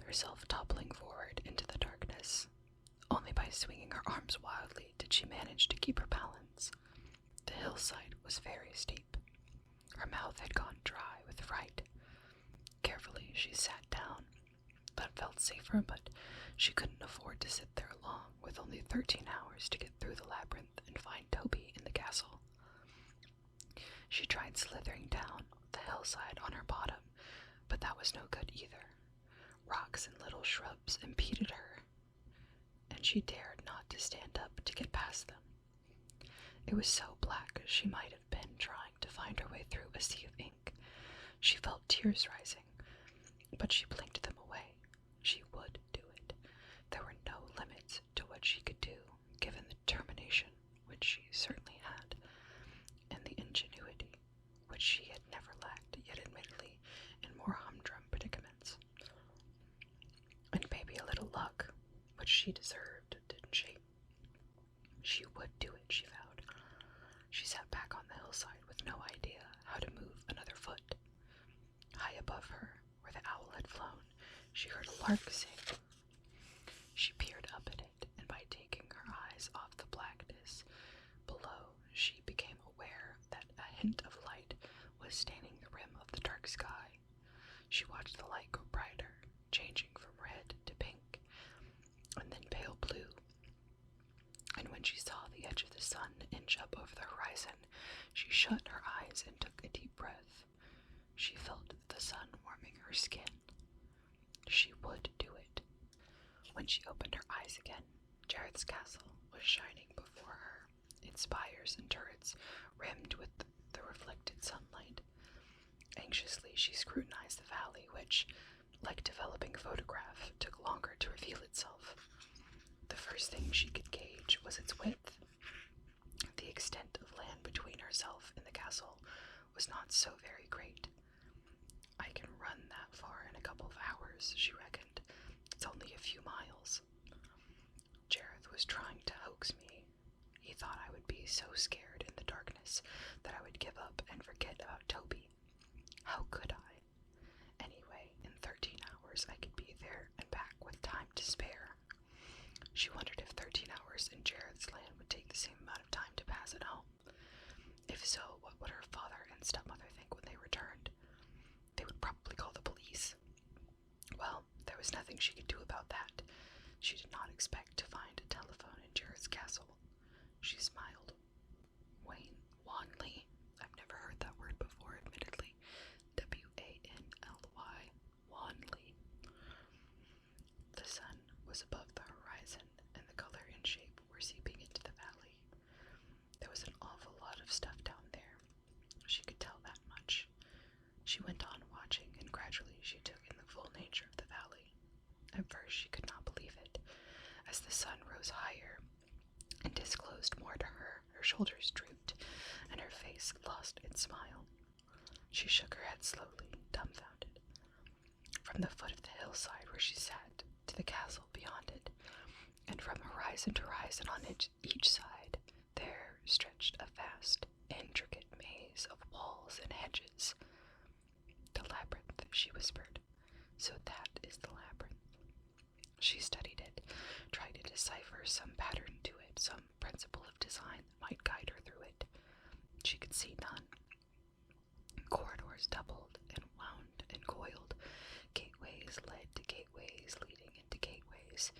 herself toppling forward into the darkness. Only by swinging her arms wildly did she manage to keep her balance. The hillside was very steep. Her mouth had gone dry with fright. Carefully she sat down. That felt safer, but she couldn't afford to sit there long, with only 13 hours to get through the labyrinth and find Toby in the castle. She tried slithering down the hillside on her bottom, but that was no good either. Rocks and little shrubs impeded her, and she dared not to stand up to get past them. It was so black she might have been trying to find her way through a sea of ink. She felt tears rising, but she blinked them away. She would do it. There were no limits to what she could do, given the determination, which she certainly had, and the ingenuity, which she had never lacked, yet admittedly in more humdrum predicaments. And maybe a little luck, which she deserved, didn't she? She would do it, she vowed. She sat back on the hillside with no idea how to move another foot. High above her, where the owl had flown, she heard a lark sing. She peered up at it, and by taking her eyes off the blackness below, she became aware that a hint of light was staining the rim of the dark sky. She watched the light go brighter, changing from red to pink, and then pale blue. And when she saw the edge of the sun inch up over the horizon, she shut her eyes and took a deep breath. She felt the sun warming her skin. She would do it. When she opened her eyes again, Jareth's castle was shining before her, its spires and turrets rimmed with the reflected sunlight. Anxiously, she scrutinized the valley, which, like developing a photograph, took longer to reveal itself. The first thing she could gauge was its width. The extent of land between herself and the castle was not so very great. I can run that far in a couple of hours, she reckoned. It's only a few miles. Jareth was trying to hoax me. He thought I would be so scared in the darkness that I would give up and forget about Toby. How could I? Anyway, in 13 hours I could be there and back with time to spare. She wondered if 13 hours in Jareth's land would take the same amount of time to pass at home. If so, what would her father and stepmother think when they returned? They would probably call the police. Well, there was nothing she could do about that. She did not expect to find a telephone in Jareth's castle. She smiled. Wanly. I've never heard that word before, admittedly. W-A-N-L-Y. Wanly. The sun was above the horizon, and the color and shape were seeping into the valley. There was an awful lot of stuff down there. She could tell that much. She went on watching, and gradually she took in the full nature of the valley. At first she could not believe it. As the sun rose higher and disclosed more to her, her shoulders drooped, and her face lost its smile. She shook her head slowly, dumbfounded. From the foot of the hillside where she sat to the castle beyond it, and from horizon to horizon on each side, there stretched a vast, intricate maze of walls and hedges. The labyrinth, she whispered. So that is the labyrinth. She studied it, tried to decipher some pattern to it, some principle of design that might guide her through it. She could see none. Corridors doubled and wound and coiled. Gateways led to gateways leading into gateways.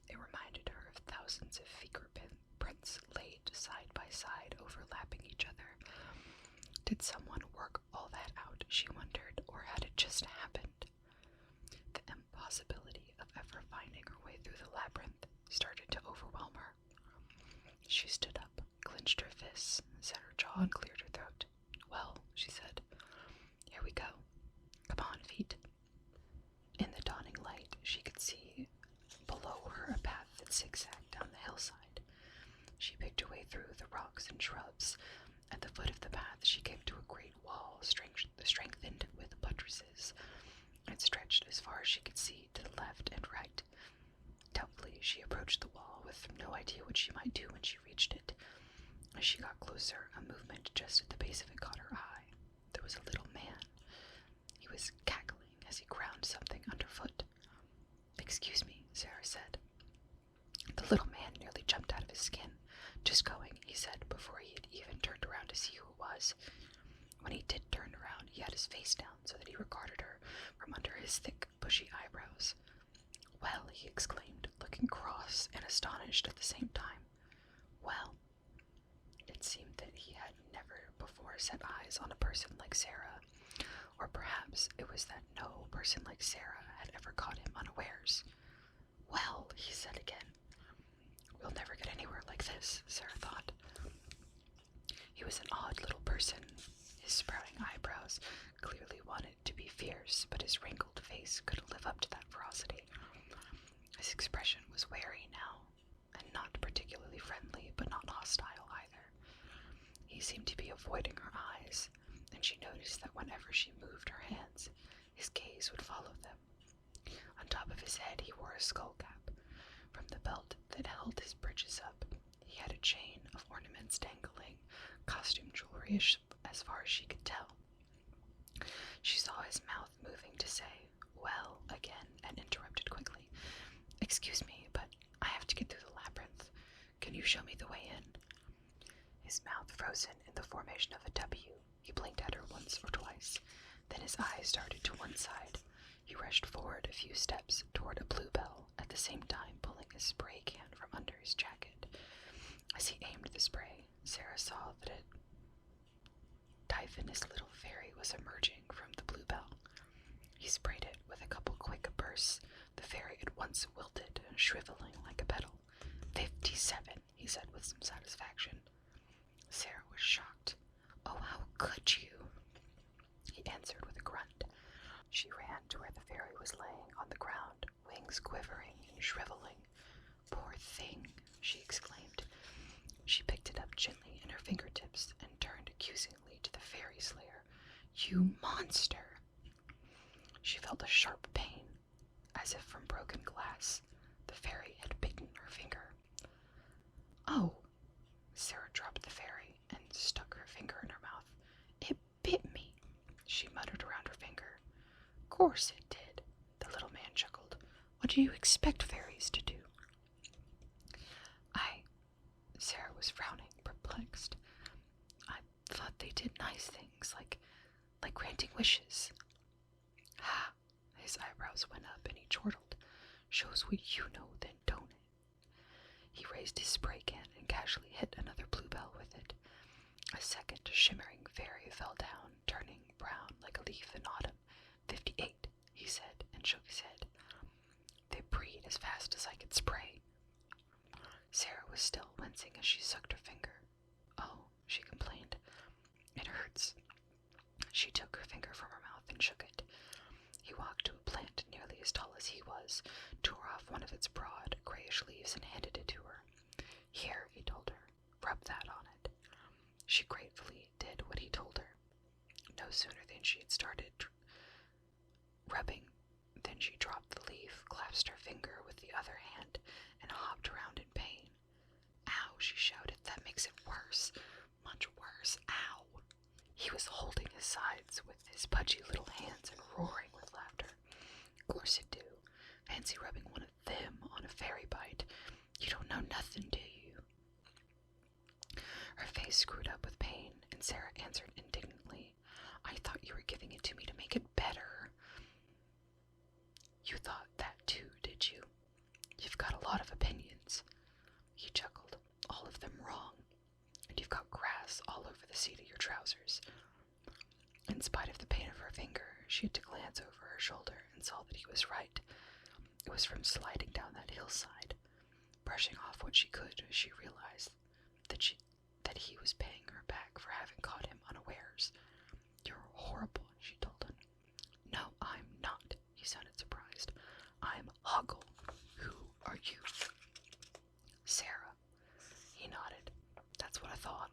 It reminded her of thousands of fingerprints laid side by side, overlapping each other. Did someone work all that out, she wondered, or had it just happened? The impossibility of ever finding her way through the labyrinth started to overwhelm her. She stood up, clenched her fists, set her jaw, and cleared her throat. Well, she said, here we go. Come on, feet. In the dawning light, she could see below her a path that zigzagged down the hillside. She picked her way through the rocks and shrubs. At the foot of the path, she came to a great wall, strengthened with buttresses. It stretched as far as she could see to the left and right. Doubtfully, she approached the wall with no idea what she might do when she reached it. As she got closer, a movement just at the base of it caught her eye. There was a little man. He was cackling as he ground something underfoot. "Excuse me," Sarah said. The little man nearly jumped out of his skin. "Just going," he said, before he had even turned around to see who it was. When he did turn around, he had his face down so that he regarded her from under his thick, bushy eyebrows. "Well," he exclaimed, looking cross and astonished at the same time. "Well." It seemed that he had never before set eyes on a person like Sarah, or perhaps it was that no person like Sarah had ever caught him unawares. "Well," he said again. "We'll never get anywhere like this," Sarah thought. He was an odd little person. His sprouting eyebrows clearly wanted to be fierce, but his wrinkled face couldn't live up to that ferocity. His expression was wary now, and not particularly friendly, but not hostile either. He seemed to be avoiding her eyes, and she noticed that whenever she moved her hands, his gaze would follow them. On top of his head he wore a skull cap. From the belt that held his breeches up, he had a chain of ornaments dangling, costume jewelry as far as she could tell. She saw his mouth moving to say, "Well," again, and interrupted quickly. "Excuse me, but I have to get through the labyrinth. Can you show me the way in?" His mouth frozen in the formation of a W, he blinked at her once or twice. Then his eyes darted to one side. He rushed forward a few steps toward a bluebell, at the same time pulling his spray can from under his jacket. As he aimed the spray, Sarah saw that a diaphanous little fairy was emerging from the bluebell. He sprayed it with a couple quick bursts. The fairy at once wilted, shriveling like a petal. 57, he said with some satisfaction. Sarah was shocked. "Oh, how could you?" He answered with a grunt. She ran to where the fairy was laying on the ground, wings quivering and shriveling. "Poor thing," she exclaimed. She picked it up gently in her fingertips and turned accusingly to the fairy slayer. "You monster!" She felt a sharp pain, as if from broken glass. The fairy had bitten her finger. "Oh!" Sarah dropped the fairy and stuck her finger in her mouth. "It bit me," she muttered around her finger. "Course it did," the little man chuckled. "What do you expect fairies to do?" Sarah was frowning, perplexed. "I thought they did nice things, like granting wishes." "Ha!" His eyebrows went up and he chortled. "Shows what you know, then, don't it?" He raised his spray can and casually hit another bluebell with it. A second shimmering fairy fell down, turning brown like a leaf in autumn. 58, he said, and shook his head. "They breed as fast as I could spray." Sarah was still wincing as she sucked her finger. "Oh," she complained. "It hurts." She took her finger from her mouth and shook it. He walked to a plant nearly as tall as he was, tore off one of its broad, grayish leaves and handed it to her. "Here," he told her, "rub that on it." She gratefully did what he told her. No sooner than she had started rubbing than she dropped the leaf, clasped her finger with the other hand, and hopped around in pain. "Ow," she shouted. "That makes it worse. Much worse. Ow." He was holding his sides with his pudgy little hands and roaring with laughter. "Course you do. Fancy rubbing one of them on a fairy bite. You don't know nothing, do you?" Her face screwed up with pain, and Sarah answered indignantly, "I thought you were giving it to me to make it better." "You thought that too, did you? You've got a lot of opinions." He chuckled. "All of them wrong. And you've got grass all over the seat of your trousers." In spite of the pain of her finger, she had to glance over her shoulder and saw that he was right. It was from sliding down that hillside. Brushing off what she could, she realized that he was paying her back for having caught him unawares. "You're horrible," she told him. "No, I'm not," he sounded surprised. "I'm Hoggle. Who are you?" "Sarah." He nodded. "That's what I thought."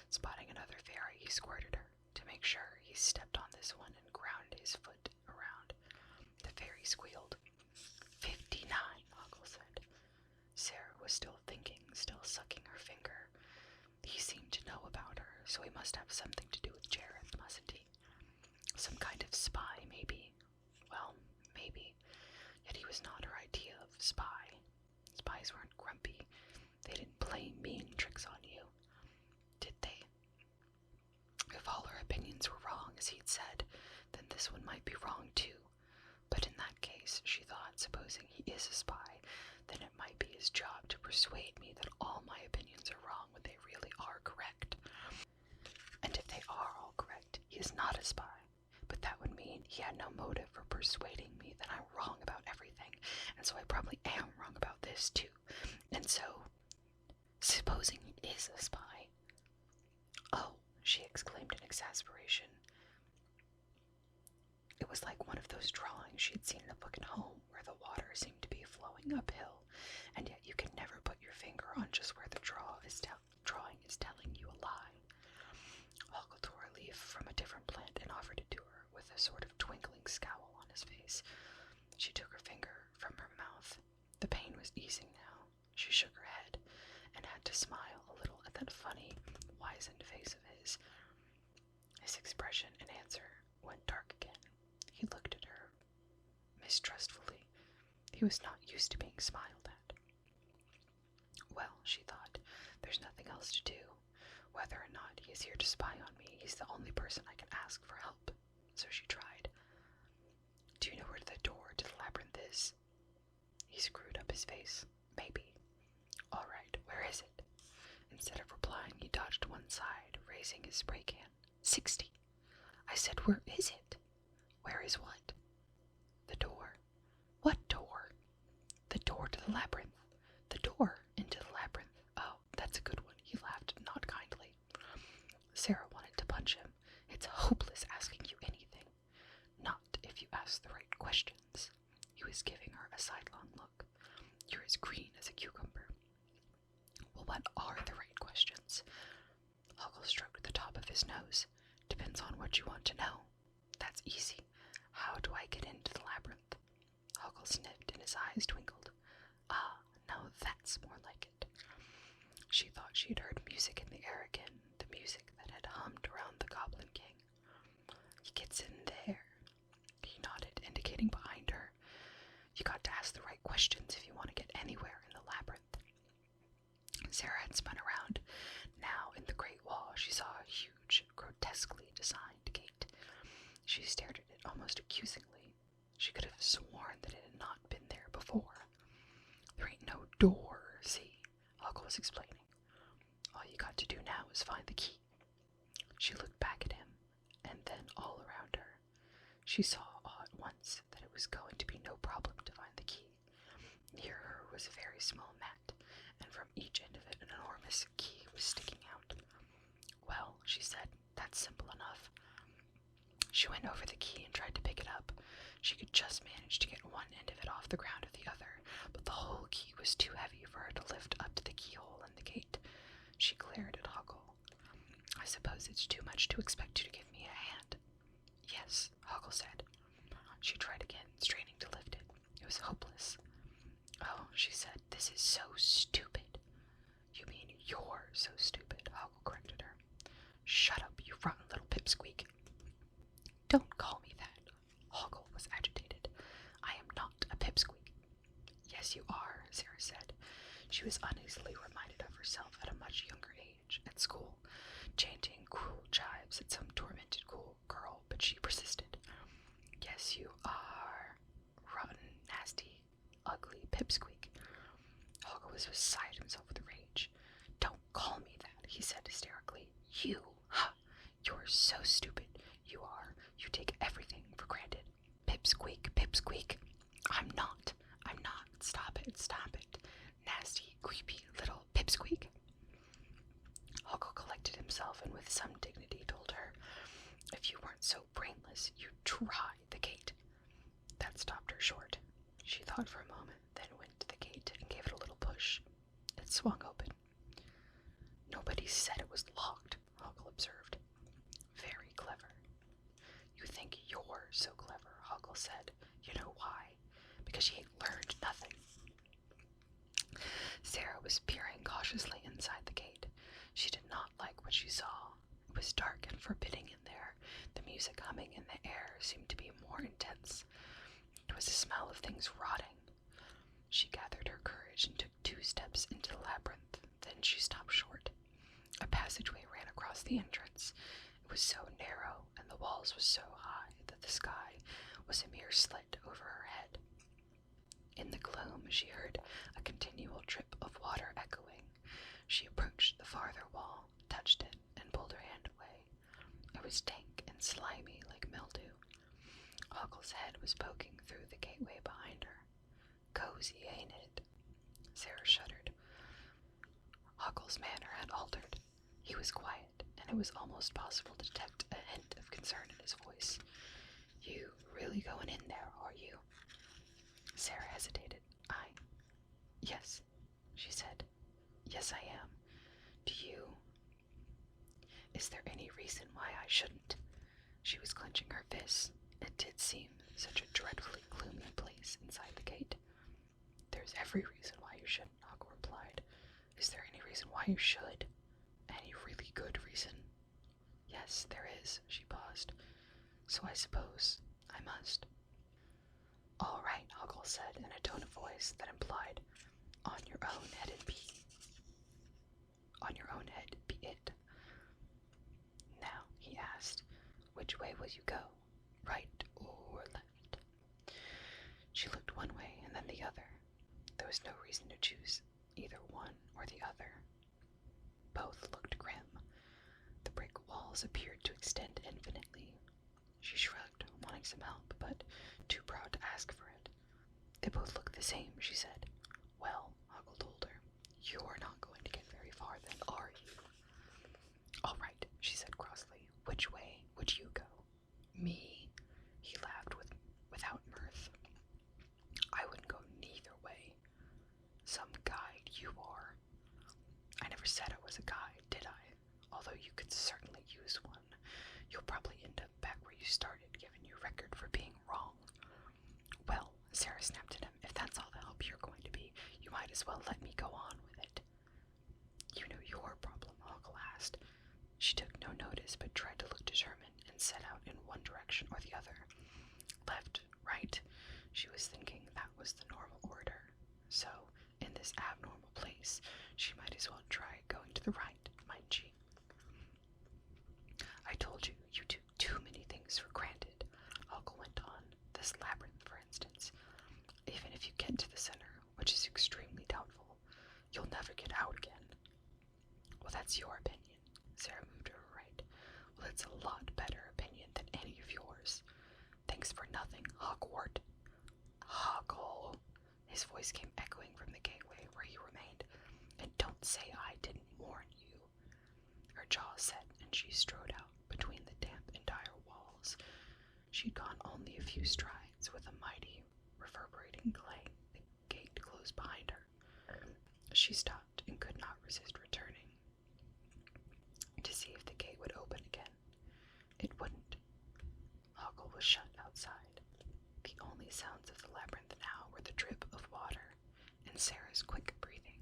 Spotting another fairy, he squirted her. To make sure, he stepped on this one and ground his foot around. The fairy squealed. 59, Hoggle said. Sarah was still thinking, still sucking her finger. He seemed to know about her, so he must have something to do with Jareth, mustn't he? Some kind of spy, maybe. Well, maybe. Yet he was opinions were wrong, as he'd said, then this one might be wrong too. But in that case, she thought, supposing he is a spy, then it might be his job to persuade me that all my opinions are wrong when they really are correct. And if they are all correct, he is not a spy. But that would mean he had no motive for persuading me that I'm wrong about everything, and so I probably am wrong about this too. And so, supposing he is a spy... Oh, she exclaimed in exasperation. It was like one of those drawings she had seen in a book at home, where the water seemed to be flowing uphill, and yet you can never put your finger on just where the drawing is telling you a lie. Hoggle tore a leaf from a different plant and offered it to her, with a sort of twinkling scowl on his face. She took her finger from her mouth. The pain was easing now. She shook her head, and had to smile a little at that funny, wizened face of his. His expression in answer went dark again. He looked at her mistrustfully. He was not used to being smiled at. Well, she thought, there's nothing else to do. Whether or not he is here to spy on me, he's the only person I can ask for help. So she tried. Do you know where the door to the labyrinth is? He screwed up his face. Maybe. All right, where is it? Instead of replying, he dodged to one side, raising his spray can. 60. I said, where is it? Where is what? The door. What door? The door to the labyrinth. The door into the labyrinth. Oh, that's a good one. He laughed, not kindly. Sarah wanted to punch him. It's hopeless asking you anything. Not if you ask the right questions. He was giving her a sidelong look. You're as green as a cucumber. Well, what are the right questions? Hoggle stroked the top of his nose. Depends on what you want to know. That's easy. How do I get into the labyrinth? Hoggle sniffed and his eyes twinkled. Ah, now that's more like it. She thought she had heard music in the air again, the music that had hummed around the Goblin King. He gets in there. He nodded, indicating behind her. You got to ask the right questions if you want to get anywhere in the labyrinth. Sarah had spun around. Now, in the great wall, she saw a huge, grotesquely designed gate. She stared at it almost accusingly. She could have sworn that it had not been there before. There ain't no door, see, Hoggle was explaining. All you got to do now is find the key. She looked back at him, and then all around her. She saw all at once that it was going to be no problem to find the key. Near her was a very small mat, and from each end of it an enormous key was sticking out. Well, she said, that's simple enough. She went over the key and tried to pick it up. She could just manage to get one end of it off the ground of the other, but the whole key was too heavy for her to lift up to the keyhole in the gate. She glared at Hoggle. I suppose it's too much to expect you to give me a hand. Yes, Hoggle said. She tried again, straining to lift it. It was hopeless. Oh, she said, this is so stupid. You mean you're so stupid, Hoggle corrected her. Shut up, you rotten little pipsqueak. Don't call me that. Hoggle was agitated. I am not a pipsqueak. Yes, you are, Sarah said. She was uneasily reminded of herself at a much younger age, at school, chanting cruel jibes at some tormented girl, but she persisted. Yes, you are. Rotten, nasty, ugly pipsqueak. Hoggle was beside himself with rage. Don't call me that, he said hysterically. You, ha! You're so stupid. You are. You take everything for granted. Pipsqueak, pipsqueak. I'm not. Stop it. Nasty, creepy little pipsqueak. Hoggle collected himself and with some dignity told her, if you weren't so brainless, you'd try the gate. That stopped her short. She thought for a moment, then went to the gate and gave it a little push. It swung open. Nobody said it was locked, Hoggle observed. Very clever. You think you're so clever, Hoggle said. You know why? Because you ain't learned nothing. Sarah was peering cautiously inside the gate. She did not like what she saw. It was dark and forbidding in there. The music humming in the air seemed to be more intense. It was the smell of things rotting. She gathered her courage and took 2 steps into the labyrinth. Then she stopped short. A passageway ran across the entrance. It was so narrow and the walls were so high that the sky was a mere slit over her head. In the gloom, she heard a continual drip of water echoing. She approached the farther wall, touched it, and pulled her hand away. It was dank and slimy like mildew. Huckle's head was poking through the gateway behind her. Cozy, ain't it? Sarah shuddered. Huckle's manner had altered. He was quiet, and it was almost possible to detect a hint of concern in his voice. You really going in there, are you? Sarah hesitated. Yes, she said. Yes, I am. Do you? Is there any reason why I shouldn't? She was clenching her fists. It did seem such a dreadfully gloomy place inside the gate. There's every reason why you shouldn't, Huckle replied. Is there any reason why you should? Any really good reason? Yes, there is, she paused. So I suppose I must. All right, Huckle said in a tone of voice that implied, on your own head it be. On your own head be it. Now, he asked, which way will you go, right or left? She looked one way and then the other. There was no reason to choose either one or the other. Both looked grim. The brick walls appeared to extend infinitely. She shrugged, wanting some help, but too proud to ask for it. They both looked the same, she said. Well, Huckle told her, you're not going to get very far then, are you? All right, she said crossly. Which way would you go? Me? He laughed without mirth. I wouldn't go neither way. Some guide you are. I never said I was a guide, did I? Although you could certainly use one. You'll probably end up back where you started, given your record for being wrong. Well, Sarah snapped at him, if that's all the help you're going to be, you might as well let me go on with it. You know your problem, Huckle asked. She took no notice, but tried to look determined and set out in one direction or the other. Left, right, she was thinking that was the normal order. So, in this abnormal place, she might as well try going to the right, mightn't she? I told you, you took too many things for granted, Huckle went on. This labyrinth, for instance. Even if you get to the center, which is extremely doubtful, you'll never get out again. Well, that's your opinion. Sarah moved to her right. Well, it's a lot better opinion than any of yours. Thanks for nothing, Huckwort. Huckle. His voice came echoing from the gateway where he remained. And don't say I didn't warn you. Her jaw set, and she strode out between the damp and dire walls. She'd gone only a few strides with a mighty, reverberating clang. The gate closed behind her. She stopped and could not resist returning to see if the gate would open again. It wouldn't. Huckle was shut outside. The only sounds of the labyrinth now were the drip of water and Sarah's quick breathing.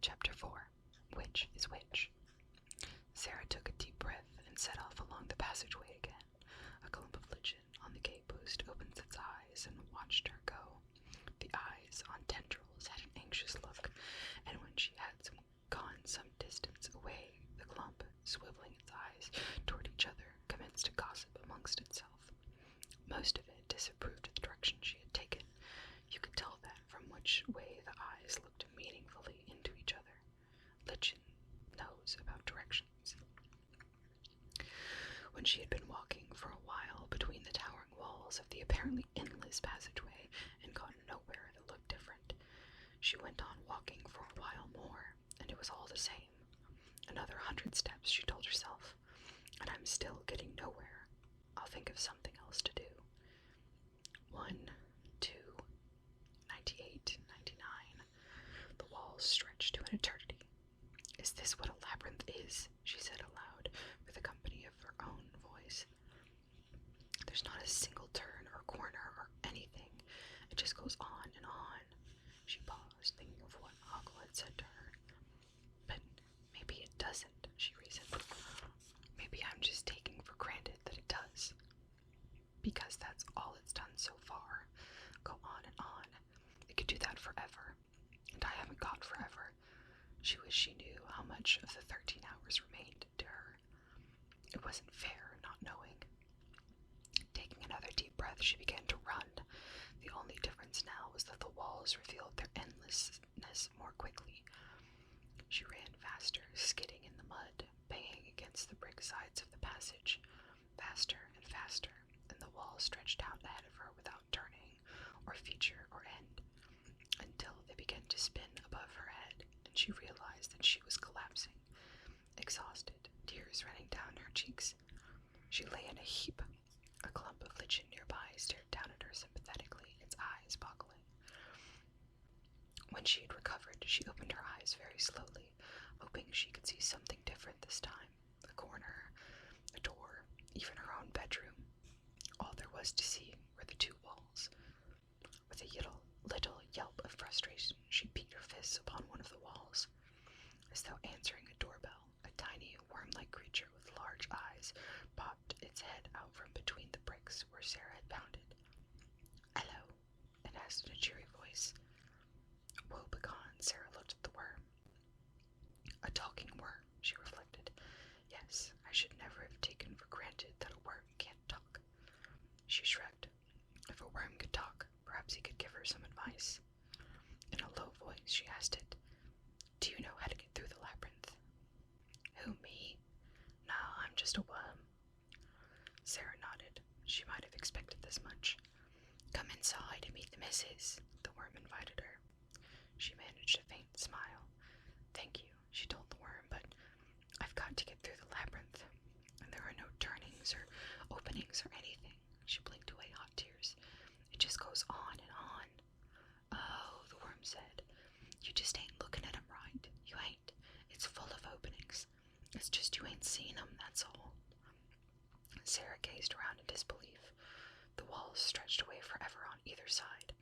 Chapter 4. Which is which? Sarah took a deep breath and set off along the passageway again. A clump of lichen on the gate post opened its eyes and watched her go. The eyes, on tendrils, had an anxious look, and when she had gone some distance away, the clump, swiveling its eyes toward each other, commenced to gossip amongst itself. Most of it disapproved of the direction she had taken. You could tell that from which way the eyes looked meaningfully into each other. Lichen knows about directions. When she had been walking for a while between the towering walls of the apparently endless passageway and gotten nowhere that looked different, she went on walking for a while more, and it was all the same. Another 100 steps, she told herself, and I'm still getting nowhere. I'll think of something else to do. 1, 2, 98, 99. The walls stretched to an eternity. Is this what a labyrinth is? She said aloud, with a company of her own voice. There's not a single turn or corner or anything. It just goes on and on. She paused, thinking of what Huckle had said to her. But maybe it doesn't, she reasoned. Maybe I'm just taking for granted that it does. Because that's all it's done so far. Go on and on. It could do that forever. And I haven't got forever. She wished she knew how much of the 13 hours remained to her. It wasn't fair, not knowing. Taking another deep breath, she began to run. The only difference now was that the walls revealed their endlessness more quickly. She ran faster, skidding in the mud, banging against the brick sides of the passage. Faster and faster, and the walls stretched out ahead of her without turning, or feature, or end, until they began to spin above her head, and she realized that she was collapsing. Exhausted, tears running down her cheeks, she lay in a heap. A clump of lichen nearby stared down at her sympathetically, its eyes boggling. When she had recovered, she opened her eyes very slowly, hoping she could see something different this time. A corner, a door, even her own bedroom. All there was to see were the two walls. With a little yelp of frustration, she beat her fists upon one of the walls. As though answering a doorbell, a tiny, worm-like creature with large eyes popped its head out from between the bricks where Sarah had pounded. "Hello," it asked in a cheery voice. Woebegone, Sarah looked at the worm. A talking worm, she reflected. Yes, I should never have taken for granted that a worm can't talk. She shrugged. If a worm could talk, perhaps he could give her some advice. In a low voice, she asked it, "Do you know how to get through the labyrinth?" "Who, me? No, I'm just a worm." Sarah nodded. She might have expected this much. "Come inside and meet the missus," the worm invited her. She managed a faint smile. "Thank you," she told the worm, "but I've got to get through the labyrinth, and there are no turnings or openings or anything." She blinked away hot tears. "It just goes on and on." "Oh," the worm said, "you just ain't looking at 'em right. You ain't. It's full of openings. It's just you ain't seen 'em, that's all." Sarah gazed around in disbelief. The walls stretched away forever on either side.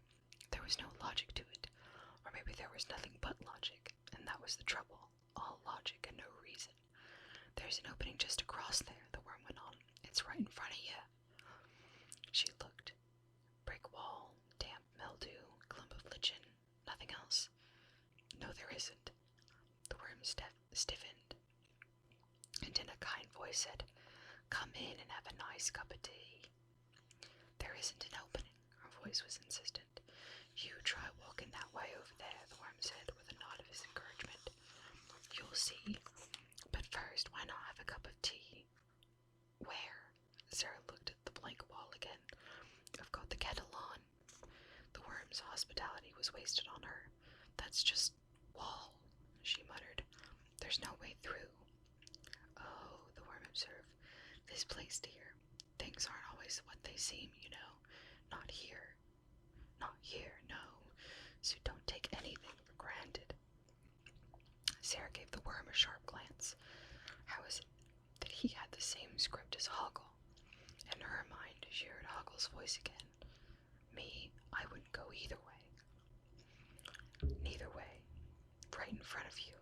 There was no logic to it, or maybe there was nothing but logic, and that was the trouble. All logic and no reason. "There's an opening just across there," the worm went on. "It's right in front of you." She looked. Brick wall, damp mildew, clump of lichen, nothing else. "No, there isn't." The worm stiffened, and in a kind voice said, "Come in and have a nice cup of tea." "There isn't an opening," her voice was insistent. "You try walking that way over there," the worm said with a nod of his encouragement. "You'll see. But first, why not have a cup of tea?" "Where?" Sarah looked at the blank wall again. "I've got the kettle on." The worm's hospitality was wasted on her. "That's just wall," she muttered. "There's no way through." "Oh," the worm observed. "This place, dear. Things aren't always what they seem, you know. Not here. Not here, no. So don't take anything for granted." Sarah gave the worm a sharp glance. How is it that he had the same script as Hoggle? In her mind, she heard Hoggle's voice again. "Me, I wouldn't go either way." "Neither way. Right in front of you.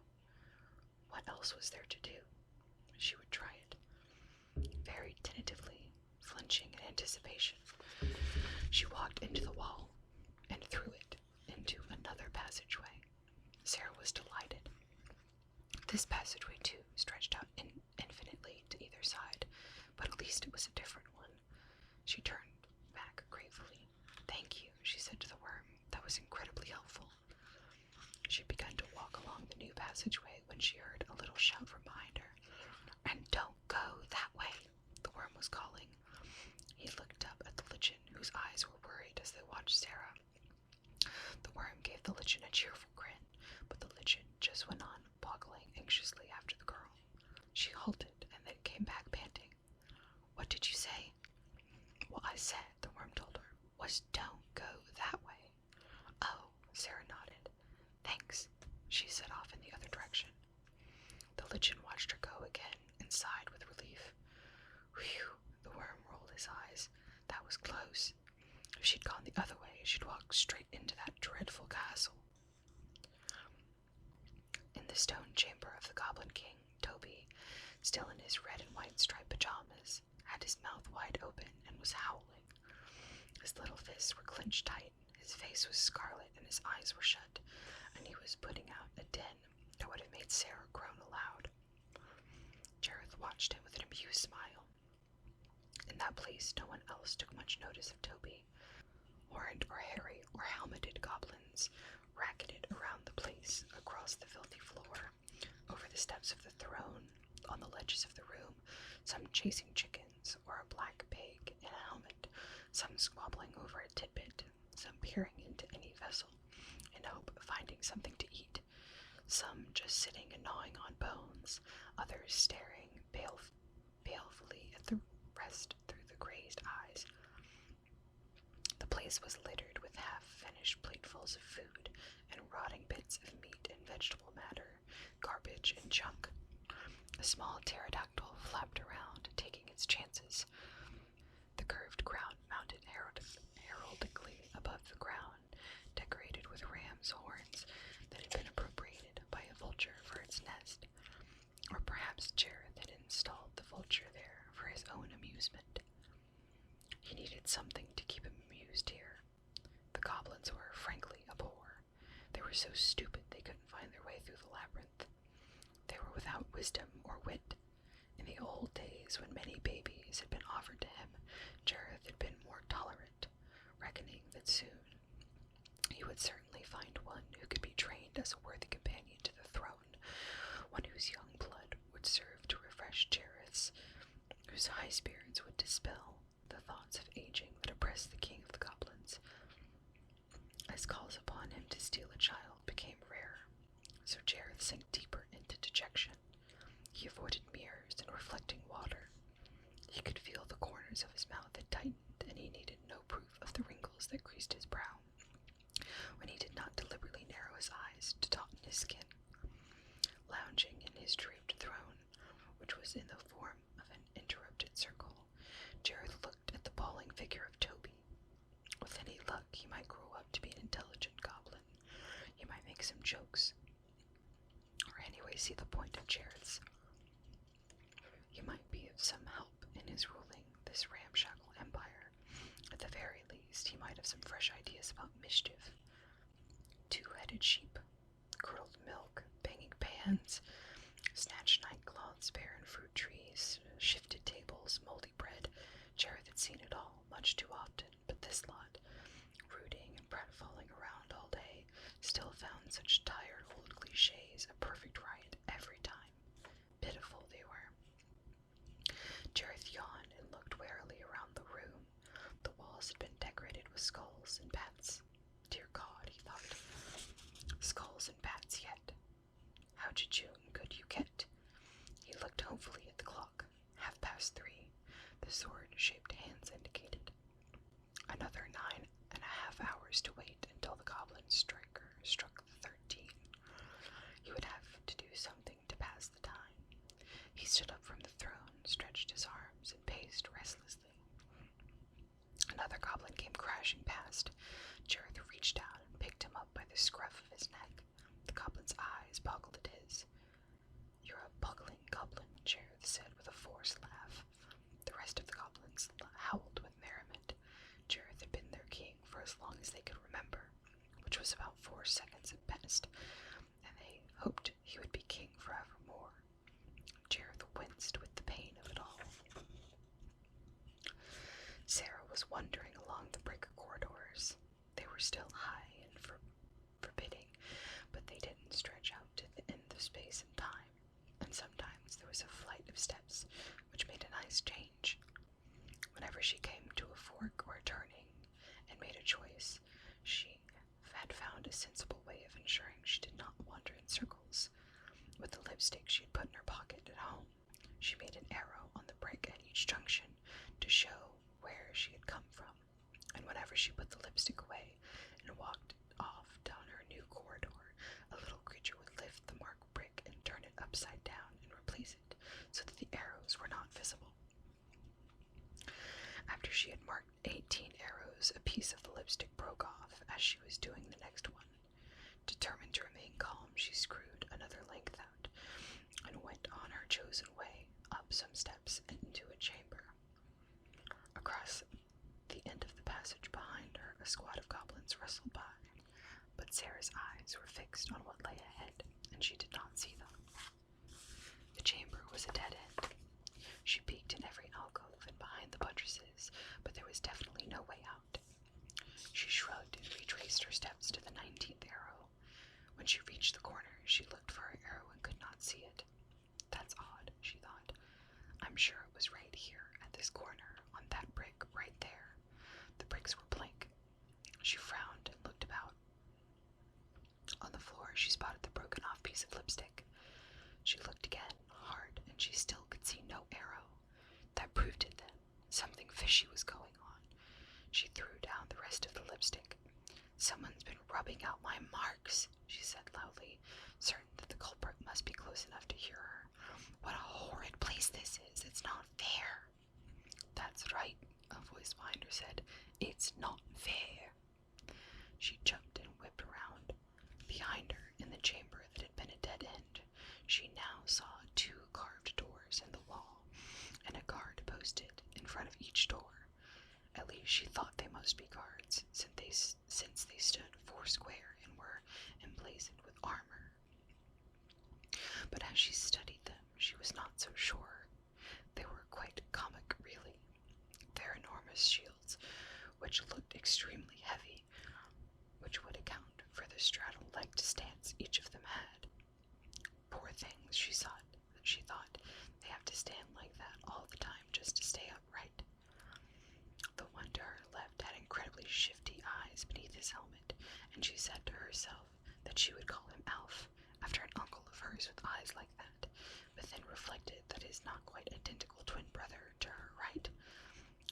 What else was there to do?" She would try it. Very tentatively, flinching in anticipation, she walked into the wall and through it into another passageway. Sarah was delighted. This passageway, too, stretched out infinitely to either side, but at least it was a different one. She turned back gratefully. "Thank you," she said to the worm. "That was incredibly helpful." She began to walk along the new passageway when she heard a little shout from behind her. "And don't go that way," the worm was calling. He looked up at the lichen, whose eyes were worried as they watched Sarah. The worm gave the lichen a cheerful grin, but the lichen just went on boggling anxiously after the girl. She halted and then came back panting. "What did you say?" "What I said," the worm told her, "was don't go that way." "Oh," Sarah nodded. "Thanks," she set off in the other direction. The lichen watched her go again and sighed with relief. "Whew," the worm rolled his eyes. "That was close. If she'd gone the other way, she'd walked straight into that dreadful castle." In the stone chamber of the Goblin King, Toby, still in his red and white striped pajamas, had his mouth wide open and was howling. His little fists were clenched tight, his face was scarlet, and his eyes were shut, and he was putting out a din that would have made Sarah groan aloud. Jareth watched him with an amused smile. In that place, no one else took much notice of Toby. Horned or hairy or helmeted goblins racketed around the place, across the filthy floor, over the steps of the throne, on the ledges of the room, some chasing chickens or a black pig in a helmet, some squabbling over a tidbit, some peering into any vessel in hope of finding something to eat, some just sitting and gnawing on bones, others staring balefully at the rest through the crazed eyes. The place was littered with half-finished platefuls of food and rotting bits of meat and vegetable matter, garbage and junk. A small pterodactyl flapped around, taking its chances. The curved crown mounted heraldically above the ground, decorated with ram's horns that had been appropriated by a vulture for its nest. Or perhaps Jareth had installed the vulture there for his own amusement. He needed something to keep him amused here. The goblins were frankly a bore. They were so stupid they couldn't find their way through the labyrinth. They were without wisdom or wit. In the old days, when many babies had been offered to him, Jareth had been more tolerant, reckoning that soon he would certainly find one who could be trained as a worthy companion to the throne, one whose young blood would serve to refresh Jareth's, whose high spirits would dispel the thoughts of aging that oppressed the king of the goblins. As calls upon him to steal a child became rarer, so Jareth sank deeper into dejection. He avoided mirrors and reflecting water. He could feel the corners of his mouth had tightened, and he needed no proof of the wrinkles that creased his brow, when he did not deliberately narrow his eyes to tauten his skin. Lounging in his draped throne, which was in the form of an interrupted circle, Jareth looked at the bawling figure of Toby. With any luck, he might grow up to be an intelligent goblin. He might make some jokes, or anyway see the point of Jareth's. He might be of some help in his ruling this ramshackle empire. At the very least, he might have some fresh ideas about mischief. Two-headed sheep, curdled milk, banging pans, snatched nightcloths, barren fruit trees, shifted tables, moldy bread. Jareth had seen it all, much too often, but this lot, rooting and pratfalling around all day, still found such tired old cliches a perfect riot every time. Pitiful they were. Jareth yawned and looked warily around the room. The walls had been decorated with skulls and bats. Dear God, he thought. Skulls and bats yet. How jejune could you get? He looked hopefully at the clock. 3:30. The sword-shaped hands indicated. Another 9.5 hours to wait until the goblin striker struck the 13. He would have to do something to pass the time. He stood up from the throne, stretched his arms, and paced restlessly. Another goblin came crashing past. Jareth reached out and picked him up by the scruff of his neck. The goblin's eyes boggled at his. "You're a boggling goblin," Jareth said with a forced laugh. The rest of the goblins howled with merriment. Jareth had been their king for as long as they could remember, which was about 4 seconds at best, and they hoped he would be king forevermore. Jareth winced with the pain of it all. Sarah was wandering along the brick corridors. They were still high and forbidding, but they didn't stretch out to the end of space and time, and sometimes there was a flight of steps, which made a nice change. Whenever she came to a fork or a turning and made a choice, she had found a sensible way of ensuring she did not wander in circles. With the lipstick she had put in her pocket at home, she made an arrow on the brick at each junction to show where she had come from, and whenever she put the lipstick away and walked off down her new corridor, a little creature would lift the marked brick and turn it upside down and replace it so that the arrows were not visible. After she had marked 18 arrows, a piece of the lipstick broke off as she was doing the next one. Determined to remain calm, she screwed another length out and went on her chosen way, up some steps and into a chamber. Across the end of the passage behind her, a squad of goblins rustled by, but Sarah's eyes were fixed on what lay ahead, and she did not see them. The chamber was a dead end. She peeked in every alcove and behind the buttresses, but there was definitely no way out. She shrugged and retraced her steps to the 19th arrow. When she reached the corner, she looked for her arrow and could not see it. That's odd, she thought. I'm sure it was right here, at this corner, on that brick, right there. The bricks were blank. She frowned and looked about. On the floor, she spotted the broken-off piece of lipstick. She looked again, hard, and she still could see no arrow. That proved it, then. Something fishy was going on. She threw down the rest of the lipstick. Someone's been rubbing out my marks, she said loudly, certain that the culprit must be close enough to hear her. What a horrid place this is. It's not fair. That's right, a voice behind her said. It's not fair. She jumped and whipped around. Behind her, in the chamber that had been a dead end, she now saw 2 carved doors in the wall, and a guard posted in front of each door. At least she thought they must be guards, since they stood 4 square and were emblazoned with armor. But as she studied them, she was not so sure. They were quite comic, really. Their enormous shields, which looked extremely heavy, which would account for the straddle-legged stance each of them had. Poor things, she thought. They have to stand like that all the time just to stay upright. The one to her left had incredibly shifty eyes beneath his helmet, and she said to herself that she would call him Alf, after an uncle of hers with eyes like that, but then reflected that his not quite identical twin brother to her right.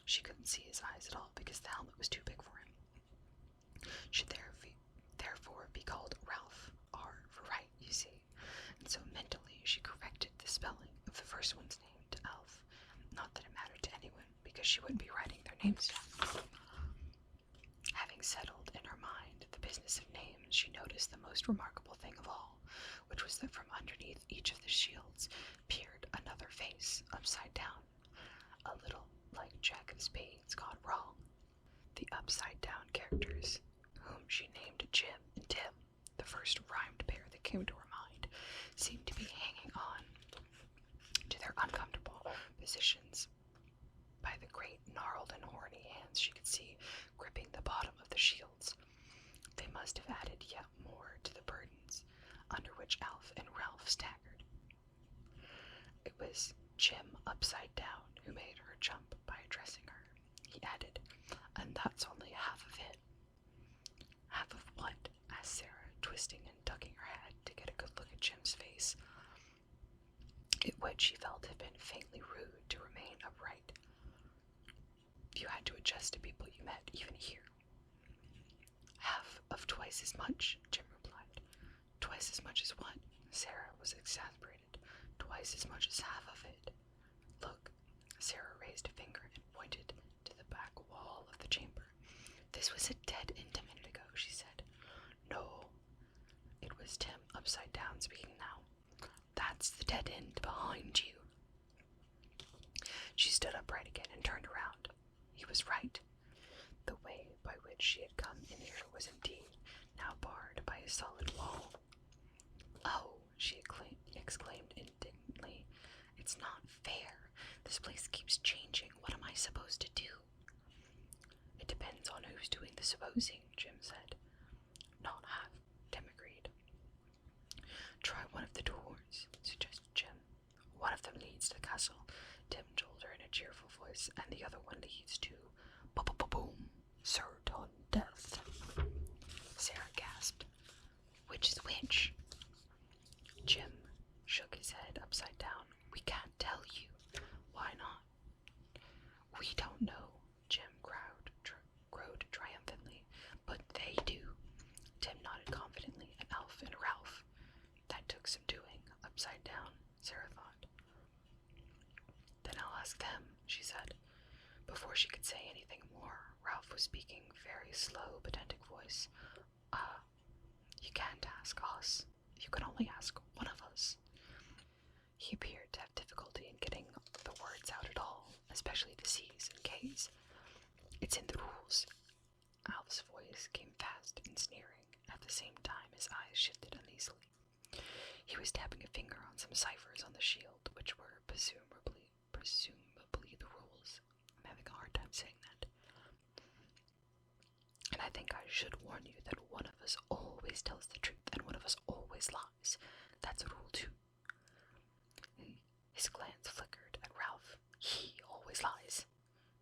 She couldn't see his eyes at all because the helmet was too big for him. Should therefore be called Ralph, R for right, you see, and so mentally she corrected the spelling of the first one's name to Alf. Not that it mattered to anyone, because she wouldn't be writing their names down. Having settled in her mind the business of names, she noticed the most remarkable thing of all, which was that from underneath each of the shields peered another face, upside down, a little like Jack of Spades gone wrong. The upside-down characters, whom she named Jim and Tim, the first rhymed pair that came to her mind, seemed to be hanging on to their uncomfortable positions by the great gnarled and horny hands she could see gripping the bottom of the shields. They must have added yet more to the burdens under which Alf and Ralph staggered. It was Jim upside down who made her jump by addressing her. He added, "And that's only half of it." "Half of what?" asked Sarah, twisting and ducking her head to get a good look at Jim's face. It would, she felt, have been faintly rude to remain upright. You had to adjust to people you met, even here. "Half of twice as much," Jim replied. "Twice as much as what?" Sarah was exasperated. "Twice as much as half of it. Look." Sarah raised a finger and pointed to the back wall of the chamber. "This was a dead end a minute ago," she said. "No." It was Tim upside down speaking now. "That's the dead end behind you." She stood upright again and turned around. He was right. The way by which she had come in here was indeed now barred by a solid wall. "Oh," she exclaimed indignantly, "it's not fair. This place keeps changing. What am I supposed to do?" "It depends on who's doing the supposing," Jim said. "Not half," Tim agreed. "Try one of the doors," suggested Jim. "One of them leads to the castle," Tim told her in a cheerful voice, "and the other one leads to boom, certain death." Sarah gasped. "Which is which?" Jim shook his head upside down. "We can't tell you." "Why not?" "We don't know," Jim crowed triumphantly. "But they do." Tim nodded confidently at Alf and Ralph. That took some doing, upside down, Sarah thought. "Then I'll ask them," she said. Before she could say anything more, Ralph was speaking, very slow, pedantic voice. You can't ask us. You can only ask one of us." He appeared to have difficulty in getting the words out at all, especially the C's and K's. "It's in the rules." Alf's voice came fast and sneering. At the same time, his eyes shifted uneasily. He was tapping a finger on some ciphers on the shield, which were presumably presumably the rules. I'm having a hard time saying that. And I think I should warn you that one of us always tells the truth and one of us always lies. That's a rule too. His glance flickered at Ralph. He always lies.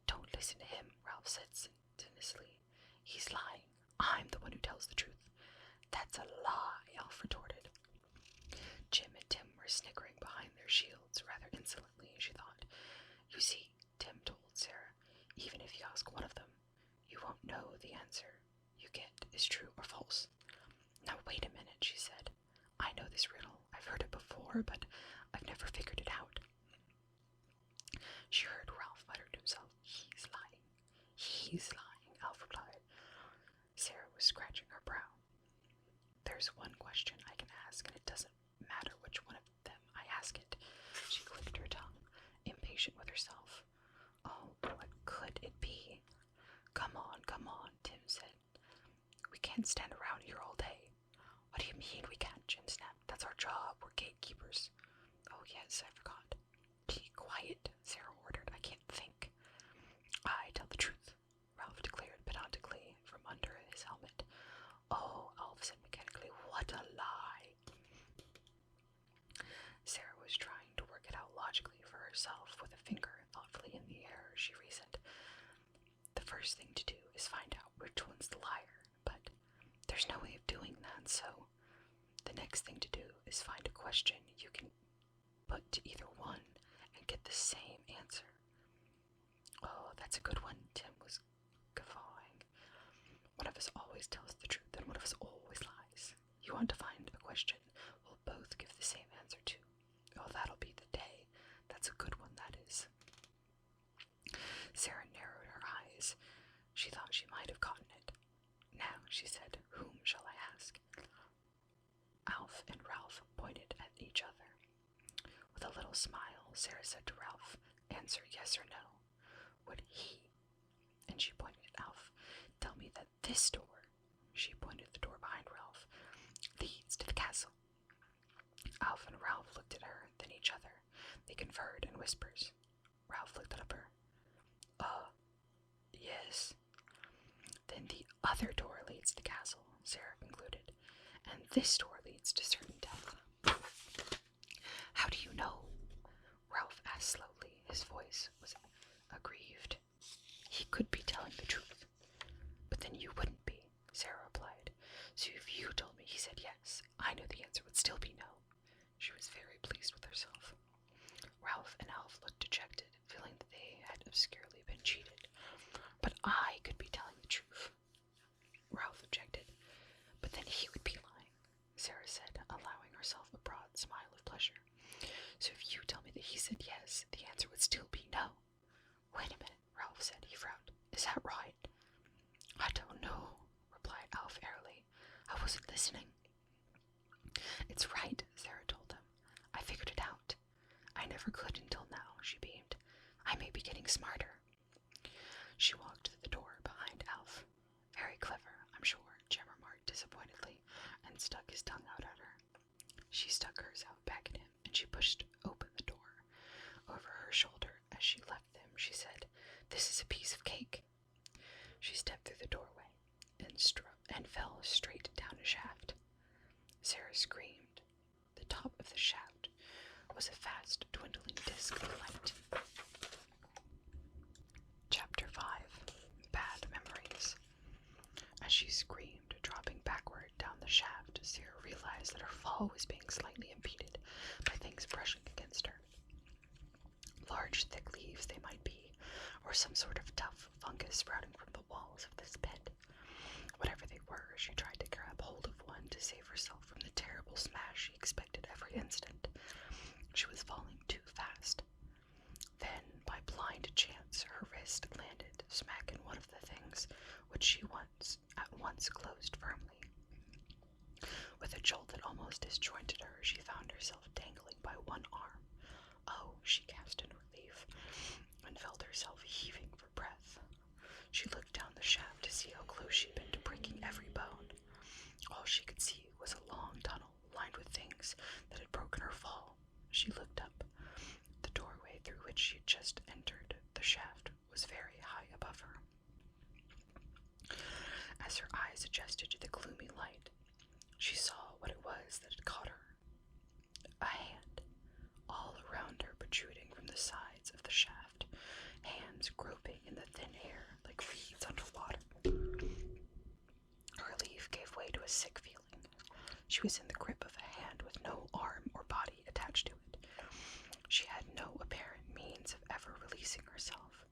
Don't listen to him, Ralph said sententiously. He's lying. I'm the one who tells the truth. That's a lie, Alf retorted. Jim and Tim were snickering behind their shields rather insolently, she thought. You see, Tim told Sarah, even if you ask one of them, you won't know the answer you get is true or false. Now wait a minute, she said. I know this riddle. I've heard it before, but I've never figured it out. She heard Ralph mutter to himself, He's lying. He's lying, Alf replied. Sarah was scratching her brow. There's one question I can ask, and it doesn't matter which one of them I ask it. She clicked her tongue, impatient with herself. Oh, what could it be? Come on, Tim said. We can't stand around here all day. What do you mean we can't, Jim snapped. That's our job. We're gatekeepers. Oh, yes, I forgot. Be quiet, Sarah ordered. I can't think. I tell the truth, Ralph declared pedantically from under his helmet. Oh, Alf said mechanically. What a lie. Sarah was trying to work it out logically for herself with a finger thoughtfully in the air. She reasoned. The first thing to do is find out which one's the liar, but there's no way of doing that, so the next thing to do is find a question you can put to either one and get the same answer. Oh, that's a good one, Tim was guffawing. One of us always tells the truth and one of us always lies. You want to find a question we'll both give the same answer to. Oh, that'll be the day. That's a good one, that is. Sarah narrowed her eyes. She thought she might have gotten it. Now, she said, whom shall I ask? Alf and Ralph pointed at each other. With a little smile, Sarah said to Ralph, answer yes or no. Would he, and she pointed at Alf, tell me that this door, she pointed at the door behind Ralph, leads to the castle? Alf and Ralph looked at her, then each other. They conferred in whispers. Ralph looked at her. Yes. Then the other door leads to the castle, Sarah concluded, and this door leads to certain death. How do you know? Ralph asked slowly. His voice was aggrieved. He could be telling the truth. But then you wouldn't be, Sarah replied. So if you told me he said yes, I knew the answer would still be no. She was very pleased with herself. Ralph and Alf looked dejected, feeling that they had obscurely been cheated. But I could be telling the truth. Ralph objected. But then he would be lying, Sarah said, allowing herself a broad smile of pleasure. So if you tell me that he said yes, the answer would still be no. Wait a minute, Ralph said. He frowned. Is that right? I don't know, replied Alf airily. I wasn't listening. It's right, Sarah told him. I figured it out. I never could until now, she beamed. I may be getting smarter. She walked to the door behind Alf. Very clever, I'm sure, Jim remarked disappointedly, and stuck his tongue out at her. She stuck hers out back at him, and she pushed open the door. Over her shoulder, as she left them, she said, This is a piece of cake. She stepped through the doorway and fell straight down a shaft. Sarah screamed. The top of the shaft was a fast dwindling disk of light. Chapter 5. Bad Memories. As she screamed, dropping backward down the shaft, Sarah realized that her fall was being slightly impeded by things brushing against her. Large, thick leaves they might be, or some sort of tough fungus sprouting from the walls of this pit. Whatever they were, she tried to grab hold of one to save herself from the terrible smash she expected every instant. She was falling too fast. Then, by blind chance, her wrist landed smack in one of the things, which she at once closed firmly. With a jolt that almost disjointed her, she found herself dangling by one arm. Oh, she gasped in relief, and felt herself heaving for breath. She looked down the shaft to see how close she'd been to breaking every bone. All she could see was a long tunnel lined with things that had broken her fall. She looked up. The doorway through which that she had just entered, the shaft was very high above her. As her eyes adjusted to the gloomy light, she saw what it was that had caught her. A hand, all around her, protruding from the sides of the shaft, hands groping in the thin air like reeds under water. Her relief gave way to a sick feeling. She was in the grip of a hand with no arm or body attached to it. She had no apparent means of ever releasing herself.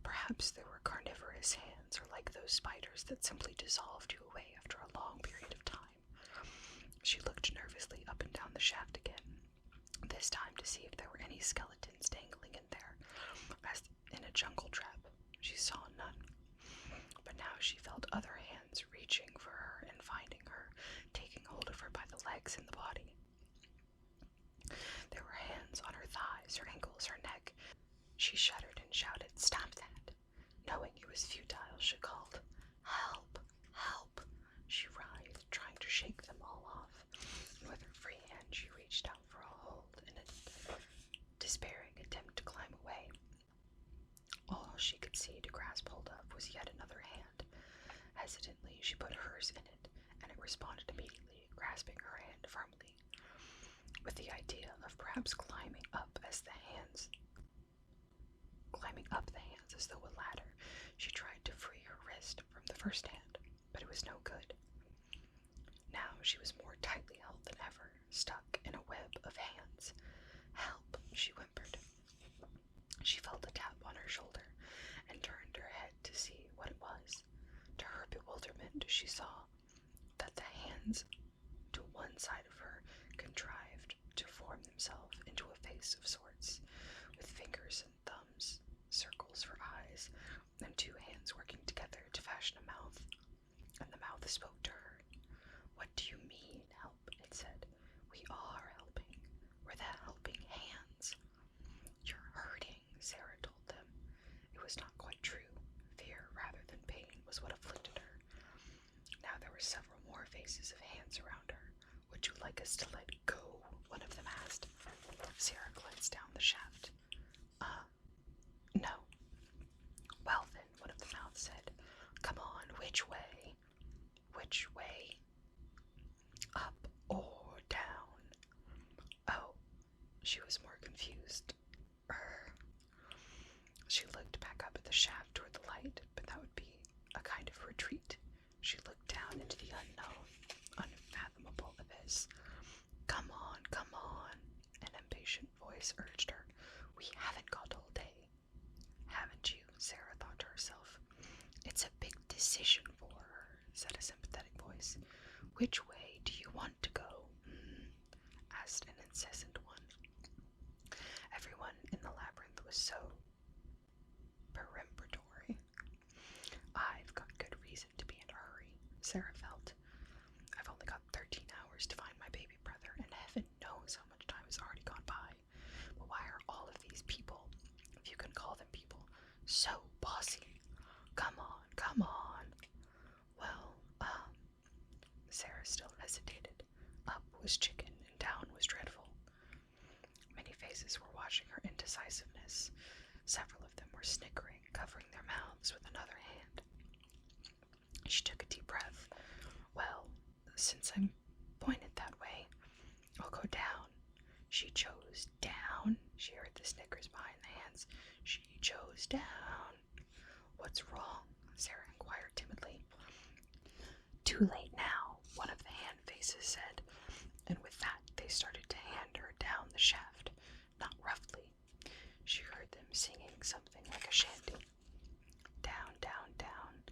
Perhaps they were carnivorous hands, or like those spiders that simply dissolved you away after a long period of time. She looked nervously up and down the shaft again, this time to see if there were any skeletons dangling in there. As in a jungle trap, she saw none. But now she felt other hands reaching for her and finding her, taking hold of her by the legs and the body. There were hands on her thighs, her ankles, her neck. She shuddered and shouted, "Stop that!" Knowing it was futile, she called, "Help! Help!" She writhed, trying to shake them all off, and with her free hand she reached out for a hold in a despairing attempt to climb away. All she could see to grasp hold of was yet another hand. Hesitantly, she put hers in it, and it responded immediately, grasping her hand firmly. With the idea of perhaps climbing up the hands as though a ladder, she tried to free her wrist from the first hand, but it was no good. Now she was more tightly held than ever, stuck in a web of hands. "Help!" she whimpered. She felt a tap on her shoulder and turned her head to see what it was. To her bewilderment, she saw that the hands to one side of her contrived to form themselves into a face of sorts, with fingers and thumbs, circles for eyes, and two hands working together to fashion a mouth. And the mouth spoke to her. "What do you mean, help?" it said. "We are helping. We're the helping hands." "You're hurting," Sarah told them. It was not quite true. Fear rather than pain was what afflicted her. Now there were several more faces of hands around her. "Would you like us to let go?" one of them asked. Sarah glanced down the shaft. No." "Well then," one of the mouths said, "come on, which way?" "Which way?" "Up or down?" Oh, she was more confused. She looked back up at the shaft toward the light, but that would be a kind of retreat. She looked down into the unknown, unfathomable abyss. "Come on, come on," an impatient voice urged her. "We haven't got all day." "Haven't you?" Sarah thought to herself. "It's a big decision for her," said a sympathetic voice. "Which way do you want to go?" asked an incessant one. Everyone in the labyrinth was so peremptory. "I've got good reason to be in a hurry," Sarah felt. "I've only got 13 hours to find my baby brother, and heaven knows how much time has already gone by. But why are all of these people, if you can call them people, so bossy? Come on, come on." "Well, Sarah still hesitated. Up was chicken and down was dreadful. Many faces were watching her indecisiveness. Several of them were snickering, covering their mouths with another hand. She took a deep breath. "Well, since I'm pointed that way, I'll go down." She chose down. She heard the snickers behind the hands. She chose down. "What's wrong?" Sarah inquired timidly. "Too late now," one of the hand faces said, and with that they started to hand her down the shaft, not roughly. She heard them singing something like a shanty. "Down, down, down,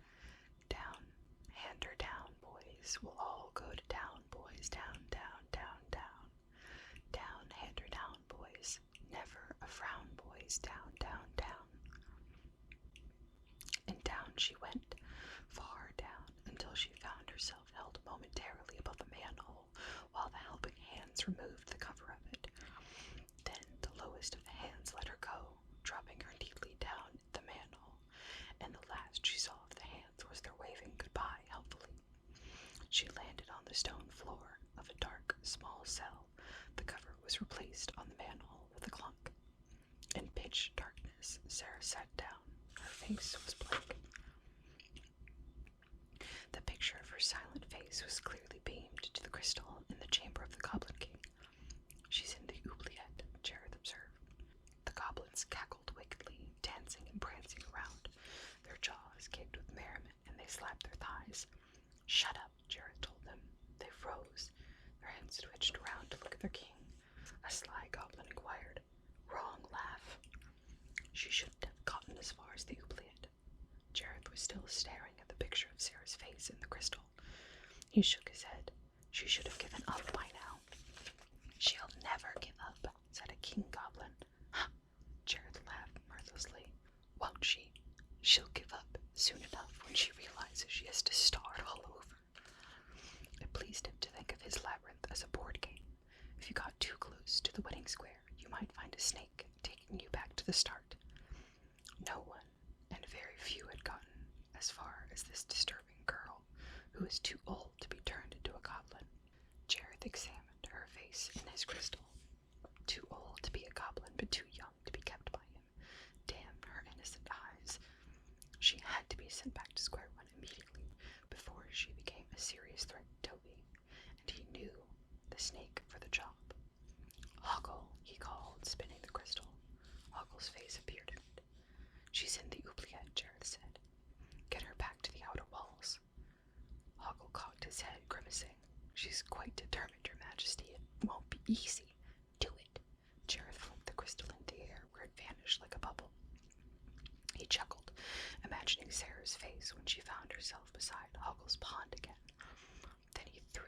down, hand her down, boys. We'll all go to down, boys. Down, down, down, down. Down, hand her down, boys. Never a frown, boys. Down, down, down." And down she went, far down, until she found herself held momentarily above the manhole, while the helping hands removed the cover of it. Then the lowest of the hands let her go, dropping her neatly down the manhole, and the last she saw of the hands was their waving goodbye helpfully. She landed on the stone floor of a dark, small cell. The cover was replaced on the manhole with a clunk, and pitch pitch darkness, Sarah sat down. Her face was blank. The picture of her silent face was clearly beamed to the crystal in the chamber of the Goblin King. "She's in the oubliette," Jareth observed. The goblins cackled wickedly, dancing and prancing around. Their jaws gaped with merriment, and they slapped their thighs. "Shut up," Jareth told them. They froze. Their heads twitched around to look at their king. A sly goblin inquired, "Wrong laugh." "She shouldn't have gotten as far as the oubliette." Jareth was still staring at the picture of Sarah's face in the crystal. He shook his head. "She should have given up by now." "She'll never give up," said a king goblin. "Huh!" Jareth laughed mirthlessly. "Won't she? She'll give up soon enough when she realizes she has to start all over." It pleased him to think of his labyrinth as a board game. If you got too close to the winning square, you might find a snake taking you back to the start. No one, and very few, had gotten as far as this disturbing girl, who was too old to be turned into a goblin. Jareth examined her face in his crystal. Too old to be a goblin, but too young to be kept by him. Damn her innocent eyes. She had to be sent back to square one immediately, before she became a serious threat to Toby, and he knew the snake for the job. "Hoggle," he called, spinning the crystal. Hoggle's face appeared in it. "She's in the oubliette," Jareth said. "Get her back to the outer walls." Hoggle cocked his head, grimacing. "She's quite determined, Your Majesty. It won't be easy." "Do it." Jareth flipped the crystal into the air, where it vanished like a bubble. He chuckled, imagining Sarah's face when she found herself beside Hoggle's pond again. Then he threw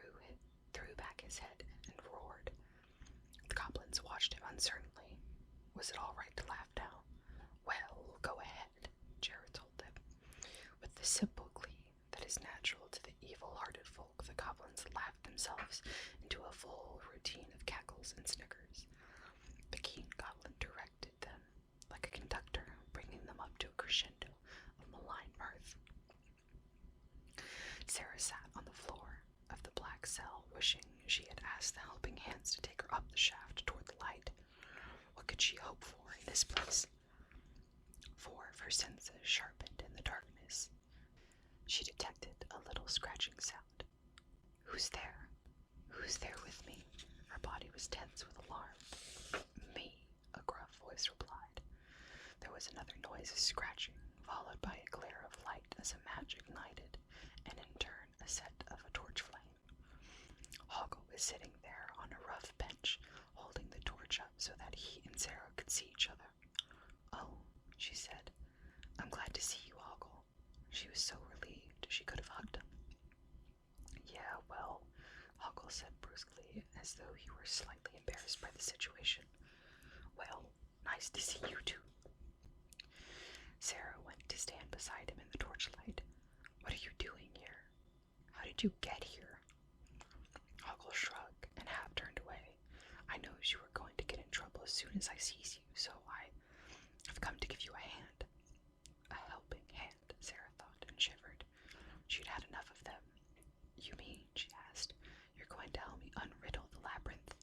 back his head and roared. The goblins watched him uncertainly. Was it all right to laugh now? "Well, go ahead," Jareth told them. With the simple glee that is natural to the evil-hearted folk, the goblins laughed themselves into a full routine of cackles and snickers. The keen goblin directed them like a conductor, bringing them up to a crescendo of malign mirth. Sarah sat on the floor of the black cell, wishing she had asked the helping hands to take her up the shaft toward the light. What could she hope for in this place? Four of her senses sharpened in the darkness. She detected a little scratching sound. "Who's there? Who's there with me?" Her body was tense with alarm. "Me," a gruff voice replied. There was another noise of scratching, followed by a glare of light as a match ignited, and in turn a set of a torch flame. Hoggle was sitting there on a rough bench, holding the torch up so that he and Sarah could see each other. "Oh," she said, "I'm glad to see you, Hoggle." She was so relieved she could have hugged him. "Yeah, well," Hoggle said brusquely, as though he were slightly embarrassed by the situation. "Well, nice to see you too." Sarah went to stand beside him in the torchlight. "What are you doing here? How did you get here?" Hoggle shrugged and half turned away. "I know you were going to get in trouble as soon as I sees you, so I've come to give you a hand." A helping hand, Sarah thought, and shivered. She'd had enough of them. "You mean," she asked, "you're going to help me unriddle the labyrinth?"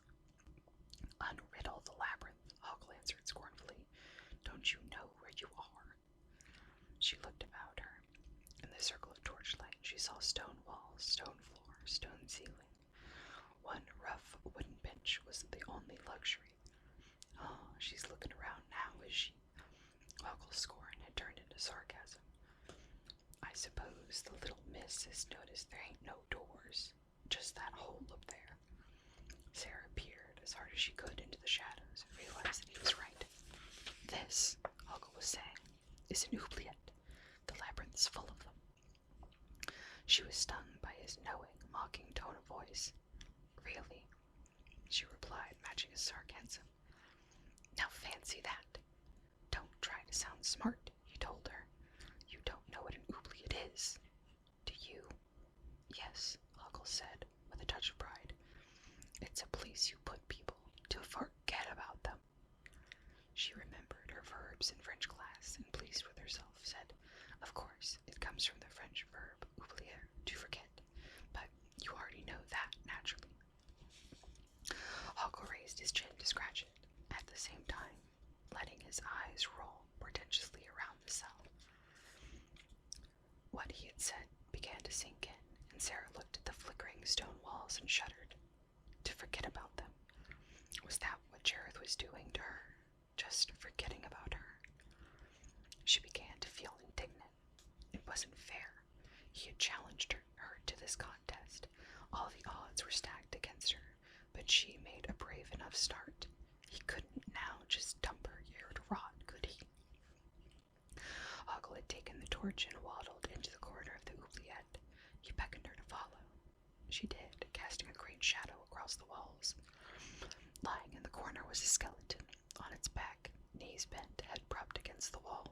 "Unriddle the labyrinth," Hoggle answered scornfully. "Don't you know where you are?" She looked about her. In the circle of torchlight, she saw stone walls, stone floor, stone ceiling. One rough wooden bench was the only luxury. "Oh, she's looking around now, is she?" Hoggle's scorn had turned into sarcasm. "I suppose the little miss has noticed there ain't no doors, just that hole up there." Sarah peered as hard as she could into the shadows and realized that he was right. "This," Hoggle was saying, "is an oubliette. The labyrinth's full of them." She was stung by his knowing, mocking tone of voice. "Really?" she replied, matching his sarcasm. "Now fancy that. Don't try to sound smart," he told her. "You don't know what an oubliette is. Do you?" "Yes," Hoggle said, with a touch of pride. "It's a place you put people to forget about them." She remembered her verbs in French class and, pleased with herself, said, "Of course, it comes from the French verb oublier, to forget, but you already know that, naturally." Hoggle raised his chin to scratch it, at the same time letting his eyes roll portentously around the cell. What he had said began to sink in, and Sarah looked at the flickering stone walls and shuddered. To forget about them. Was that what Jareth was doing to her? Just forgetting about her? She began to feel indignant. It wasn't fair. He had challenged her to this contest. All the odds were stacked against her, but she made a brave enough start. He couldn't now just dump her here to rot, could he? Hoggle had taken the torch and waddled into the corner of the oubliette. He beckoned her to follow. She did, casting a great shadow across the walls. Lying in the corner was a skeleton, on its back, knees bent, head propped against the wall.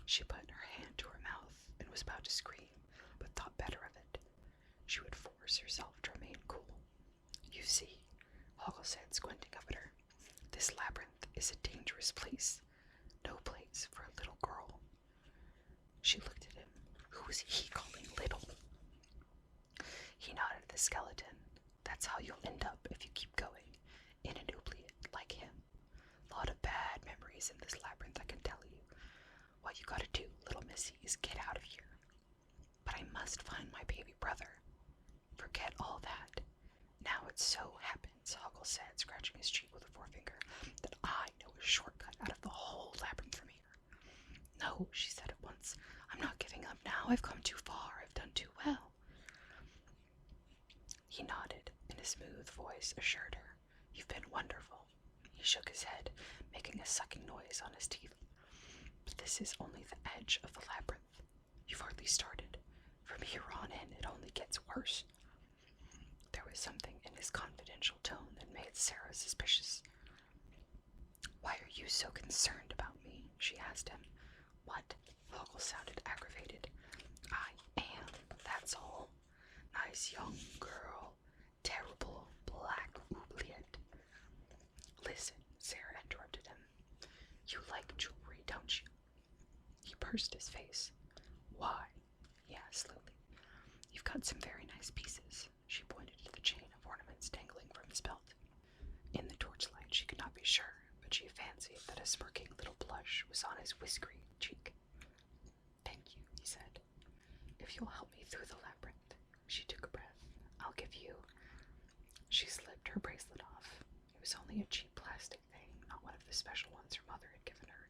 She put her hand to her mouth and was about to scream, but thought better of it. She would force herself to remain cool. You see, Hoggle said, squinting up at her, this labyrinth is a dangerous place. No place for a little girl. She looked at him. Who was he calling little? He nodded at the skeleton. That's how you'll end up if you keep going. In an oubliette like him. Lot of bad memories in this labyrinth, I can tell you. What you gotta do, little missy, is get out of here. But I must find my baby brother. Forget all that. Now it so happens, Hoggle said, scratching his cheek with a forefinger, that I know a shortcut out of the whole labyrinth from here. No, she said at once. I'm not giving up now. I've come too far. I've done too well. He nodded, and a smooth voice assured her, You've been wonderful. He shook his head, making a sucking noise on his teeth. But this is only the edge of the labyrinth. You've hardly started. From here on in, it only gets worse. There was something in his confidential tone that made Sarah suspicious. Why are you so concerned about me? She asked him. What? Hoggle sounded aggravated. I am, that's all. Nice young girl. Terrible black oubliette. Listen, Sarah interrupted him. You like jewelry, don't you? He pursed his face. Why? He asked slowly. You've got some very nice pieces. She pointed to the chain of ornaments dangling from his belt. In the torchlight she could not be sure, but she fancied that a smirking little blush was on his whiskery cheek. Thank you, he said. If you'll help me through the labyrinth. She took a breath. I'll give you. She slipped her bracelet off. It was only a cheap plastic thing, not one of the special ones her mother had given her,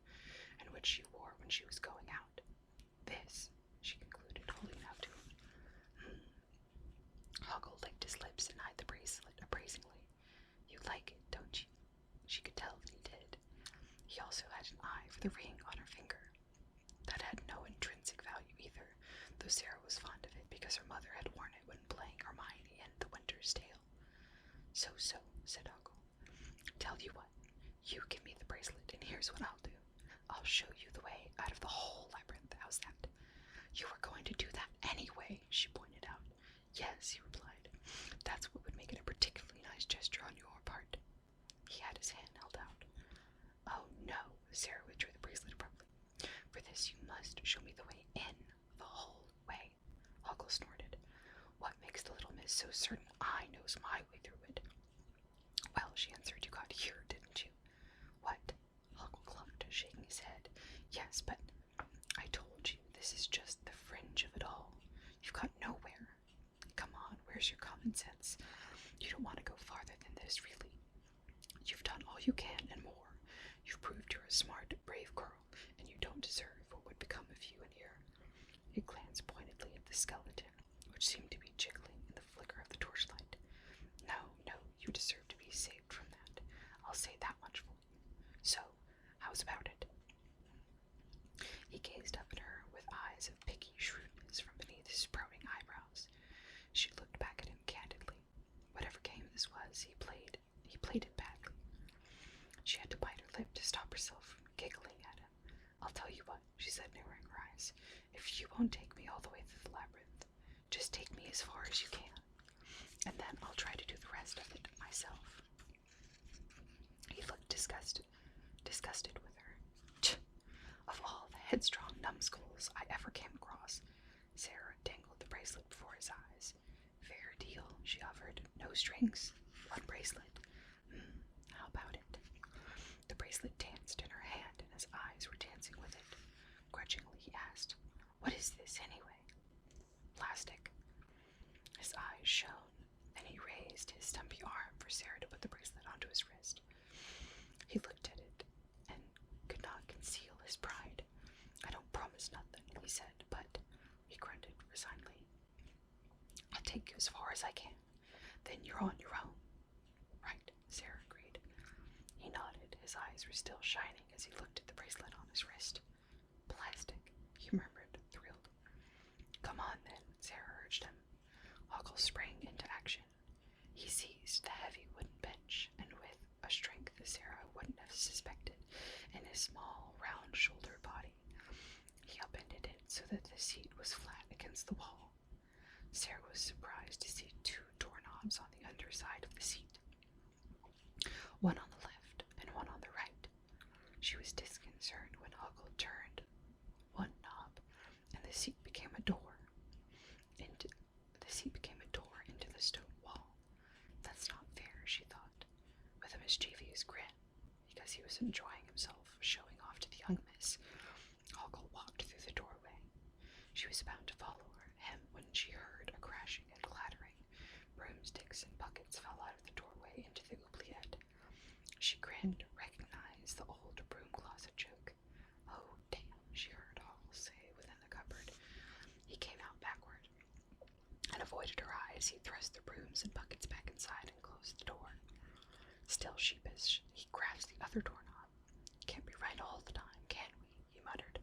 and which she wore when she was going out. This, she concluded, holding it out to him. Hoggle licked his lips and eyed the bracelet appraisingly. You like it, don't you? She could tell that he did. He also had an eye for the ring on her finger. That had no intrinsic value either, though Sarah was fond of it because her mother had worn it when playing Hermione in The Winter's Tale. So, said Hoggle. Tell you what, you give me the bracelet, and here's what I'll do. I'll show you the way out of the whole labyrinth. How's that? You were going to do that anyway, she pointed out. Yes, he replied. That's what would make it a particularly nice gesture on your part. He had his hand held out. Oh, no, Sarah withdrew the bracelet abruptly. For this you must show me the way in, the whole way. Hoggle snorted. What makes the little miss so certain I knows my way through it? Well, she answered, you got here, didn't you? What? Hoggle clucked, shaking his head. Yes, but I told you this is just the fringe of it all. You've got nowhere. Come on, where's your common sense? You don't want to go farther than this, really. You've done all you can and more. You've proved you're a smart, brave girl, and you don't deserve what would become of you in here. He glanced pointedly at the skeleton, which seemed to be jiggling in the flicker of the torchlight. No, you deserve to be saved from that. I'll say that much for you. So, how's about it? He gazed up at her with eyes of picky shrewdness from beneath his sprouting eyebrows. She looked back at him candidly. Whatever game this was, he played it badly. She had to bite her lip to stop herself from giggling at him. I'll tell you what, she said, narrowing her eyes. If you won't take me all the way through the labyrinth, just take me as far as you can, and then I'll try to do the rest of it myself. He looked disgusted with her. Tch! Of all the headstrong numbskulls I ever came across. Sarah dangled the bracelet before his eyes. Fair deal, she offered. No strings. One bracelet. How about it? The bracelet danced in her hand Grudgingly, he asked, "What is this, anyway?" "Plastic." His eyes shone, and he raised his stumpy arm for Sarah to put the bracelet onto his wrist. He looked at it and could not conceal his pride. "I don't promise nothing," he said, "but," he grunted resignedly, "I'll take you as far as I can. Then you're on your own." "Right," Sarah agreed. He nodded. His eyes were still shining as he looked at the bracelet on his wrist. "Plastic," he murmured, thrilled. "Come on, then," Sarah urged him. Hoggle sprang into action. He seized the heavy wooden bench, and with a strength Sarah wouldn't have suspected in his small, round-shouldered body, he upended it so that the seat was flat against the wall. Sarah was surprised to see 2 doorknobs on the underside of the seat, one on the left and one on the right. She was disconcerted when Hoggle turned one knob, and the seat became a door into the stone wall. "That's not fair," she thought, with a mischievous grin, because he was enjoying himself, showing off to the young miss. Hoggle walked through the doorway. She was about to follow him when she heard a crashing and clattering. Broomsticks and buckets fell out of the doorway into the oubliette. She grinned, recognized the old broom closet joke. "Oh, damn," she heard Hoggle say within the cupboard. He came out backward and avoided her eyes. He thrust the brooms and buckets back inside and closed the door. Still sheepish, he grasped the other doorknob. "Can't be right all the time, can we?" he muttered.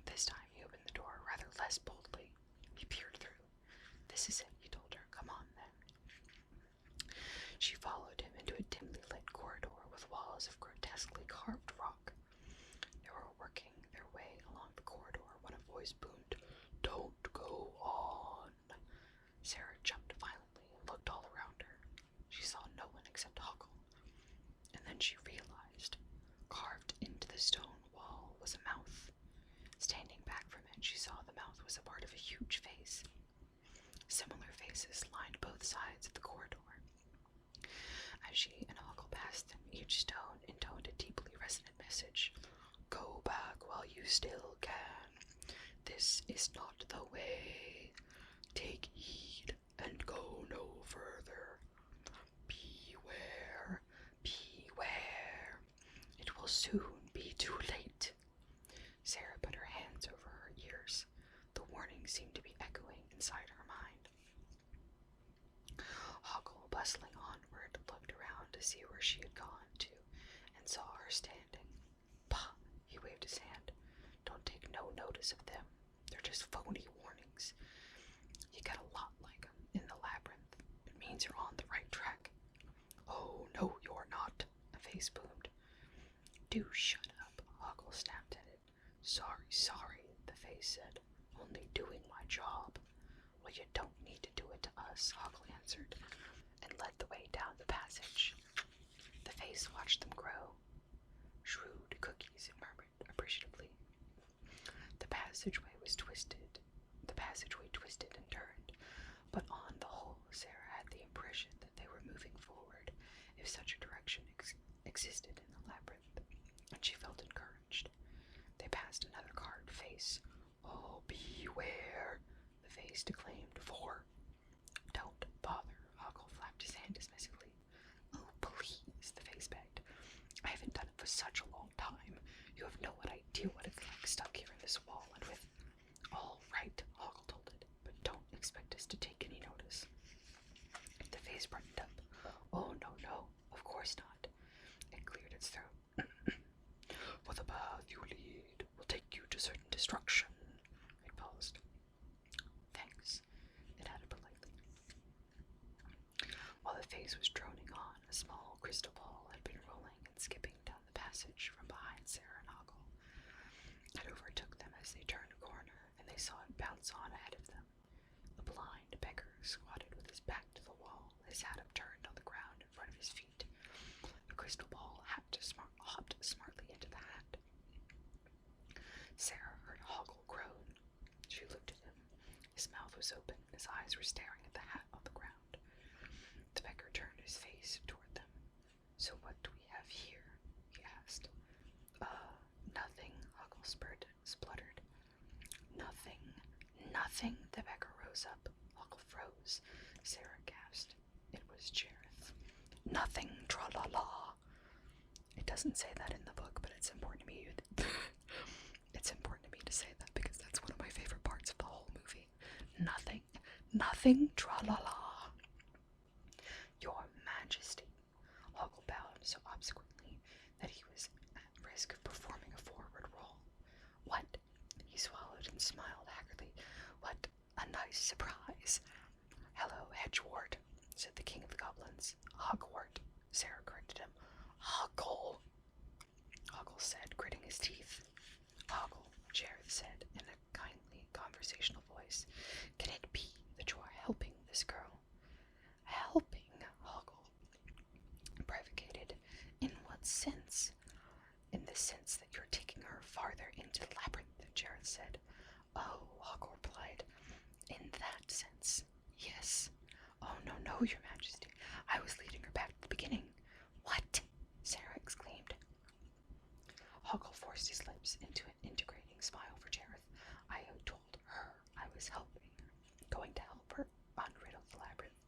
This time he opened the door rather less boldly. He peered through. "This is it," he told her. "Come on, then." She followed him into a dimly lit corridor with walls of grotesquely carved rock. They were working their way along the corridor when a voice boomed, "Don't go on." Sarah jumped violently and looked all around her. She saw no one except Hoggle. And then she realized, carved into the stone wall was a mouth. Standing back from it, she saw the mouth was a part of a huge face. Similar faces lined both sides of the corridor. As she and Hoggle passed them, each stone intoned a deeply resonant message. "Go back while you still can. This is not the way. Take heed and go no further. Beware, beware. It will soon be too late." Sarah put her hands over her ears. The warning seemed to be echoing inside her mind. Hoggle, bustling onward, looked around to see where she had gone to, and saw her standing. "Bah!" he waved his hand. "Don't take no notice of them. They're just phony warnings. You get a lot like them in the Labyrinth. It means you're on the right track." "Oh, no, you're not," a face boomed. "Do shut up," Hoggle snapped at it. Sorry, the face said. "Only doing my job." "Well, you don't need to do it to us," Hoggle answered, and led the way down the passage. The face watched them grow. "Shrewd cookies," it murmured appreciatively. The passageway twisted and turned, but on the whole, Sarah had the impression that they were moving forward, if such a direction existed in the Labyrinth, and she felt encouraged. They passed another carved face. "Oh, beware," the face declaimed. "For—" "Don't bother," Hoggle flapped his hand dismissively. "Oh, please," the face begged. "I haven't done it for such a long time. You have no idea what it's like stuck here in this wall and with—" "All right," Hoggle told it, "but don't expect us to take any notice." The face brightened up. "Oh, no, of course not." It cleared its throat. "For the path you lead will take you to certain destruction." It paused. "Thanks," it added politely. While the face was droning on, a small crystal ball had been rolling and skipping down the passage from behind Sarah and Hoggle. It overtook them as they turned a corner, and they saw it bounce on ahead of them. A blind beggar squatted with his back to the wall, his hat upturned on the ground in front of his feet. The crystal ball hopped smartly into the hat. Sarah heard Hoggle groan. She looked at him. His mouth was open, and his eyes were staring at the hat on the ground. The beggar turned his face toward them. "So what do we have here?" he asked. Nothing," Hoggle spluttered. Nothing, nothing. The beggar rose up. Hoggle froze. Sarah gasped. It was Jareth. Nothing, tra-la-la. It doesn't say that in the book, but it's important to me. It's important to me to say that because that's one of my favorite parts of the whole movie. Nothing, nothing, tra-la-la. Your Majesty. Hoggle bowed so obsequently that he was at risk of performing a forward roll. What? He swallowed and smiled haggardly. What a nice surprise. Hello, Hedgewort, said the king of the goblins. Hogwart, Sarah corrected him. Hoggle, Hoggle said, gritting his teeth. Hoggle, Jareth said in a kindly, conversational voice. Can it be that you are helping this girl? Helping? Hoggle provocated. In what sense? In the sense that you're taking her farther into the labyrinth, Jareth said. Oh, Hoggle replied. In that sense, yes. Oh, no, Your Majesty. I was leading her back to the beginning. What? Sarah exclaimed. Hoggle forced his lips into an integrating smile for Jareth. I had told her I was going to help her unriddle the labyrinth.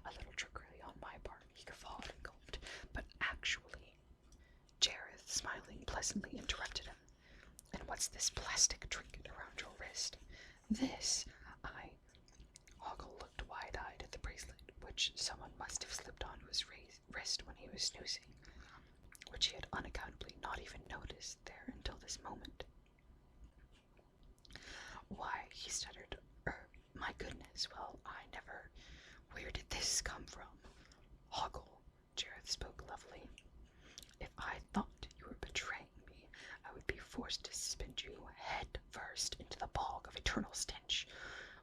A little trickery on my part, he guffawed and gulped. But actually, Jareth, smiling pleasantly, interrupted him. And what's this plastic trinket around your wrist? This, Hoggle looked wide-eyed at the bracelet, which someone must have slipped onto his wrist when he was snoozing, which he had unaccountably not even noticed there until this moment. Why, he stuttered, my goodness, well, where did this come from? Hoggle, Jareth spoke levelly. If I thought you were betraying me, I would be forced to suspend you head first into the bog of eternal stench.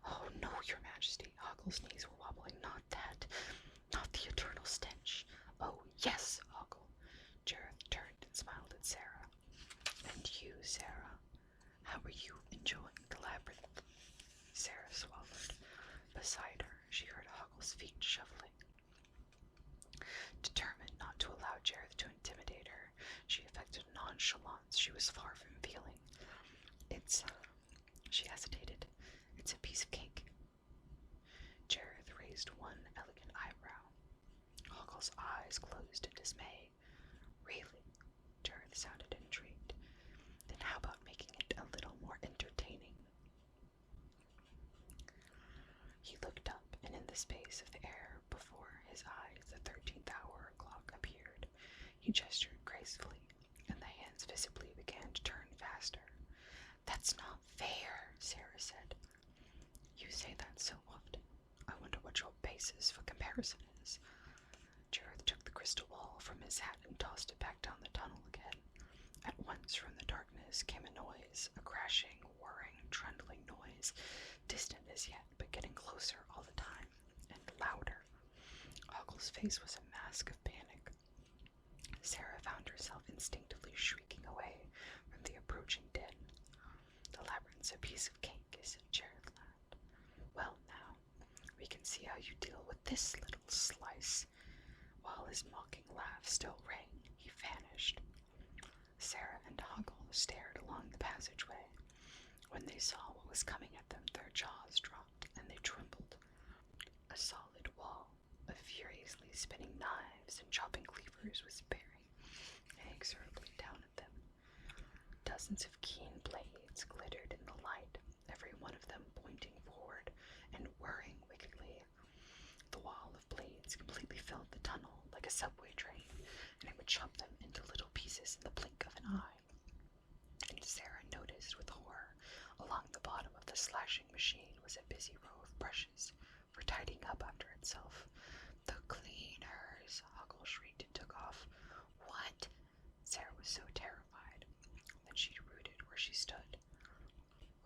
Oh, no, Your Majesty. Hoggle's knees were wobbling. Not that. Not the eternal stench. Oh, yes, Hoggle. Jareth turned and smiled at Sarah. And you, Sarah, how are you enjoying the labyrinth? Sarah swallowed. Beside her, she heard Hoggle's feet shuffling. Determined not to allow Jareth to intimidate her, she affected nonchalance she was far from feeling. She hesitated. It's a piece of cake. Jareth raised one elegant eyebrow. Hoggle's eyes closed in dismay. Really? Jareth sounded intrigued. Then how about making it a little more entertaining? He looked up, and in the space of the air before his eyes, the 13th hour clock appeared. He gestured gracefully, and the hands visibly began to turn faster. That's not fair, Sarah said. You say that so often. I wonder what your basis for comparison is. Jareth took the crystal ball from his hat and tossed it back down the tunnel again. At once from the darkness came a noise, a crashing, whirring, trundling noise, distant as yet, but getting closer all the time, and louder. Hoggle's face was a mask of panic. Sarah found herself instinctively shrieking away from the approaching din. The labyrinth's a piece of cake, said Jareth laughed. Well, now, we can see how you deal with this little slice. While his mocking laugh still rang, he vanished. Sarah and Hoggle stared along the passageway. When they saw what was coming at them, their jaws dropped, and they trembled. A solid wall of furiously spinning knives and chopping cleavers was bearing inexorably down at them. Dozens of keen blades glittered in the light, every one of them pointing forward and whirring wickedly. The wall of blades completely filled the tunnel like a subway train, and it would chop them into little pieces in the blink of an eye. And Sarah noticed with horror, along the bottom of the slashing machine was a busy row of brushes for tidying up after itself. The cleaners, Hoggle shrieked and took off. What? Sarah was so terrified that she rooted where she stood.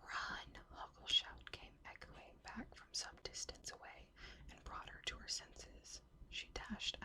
Run! Hoggle's shout came echoing back from some distance away and brought her to her senses. She dashed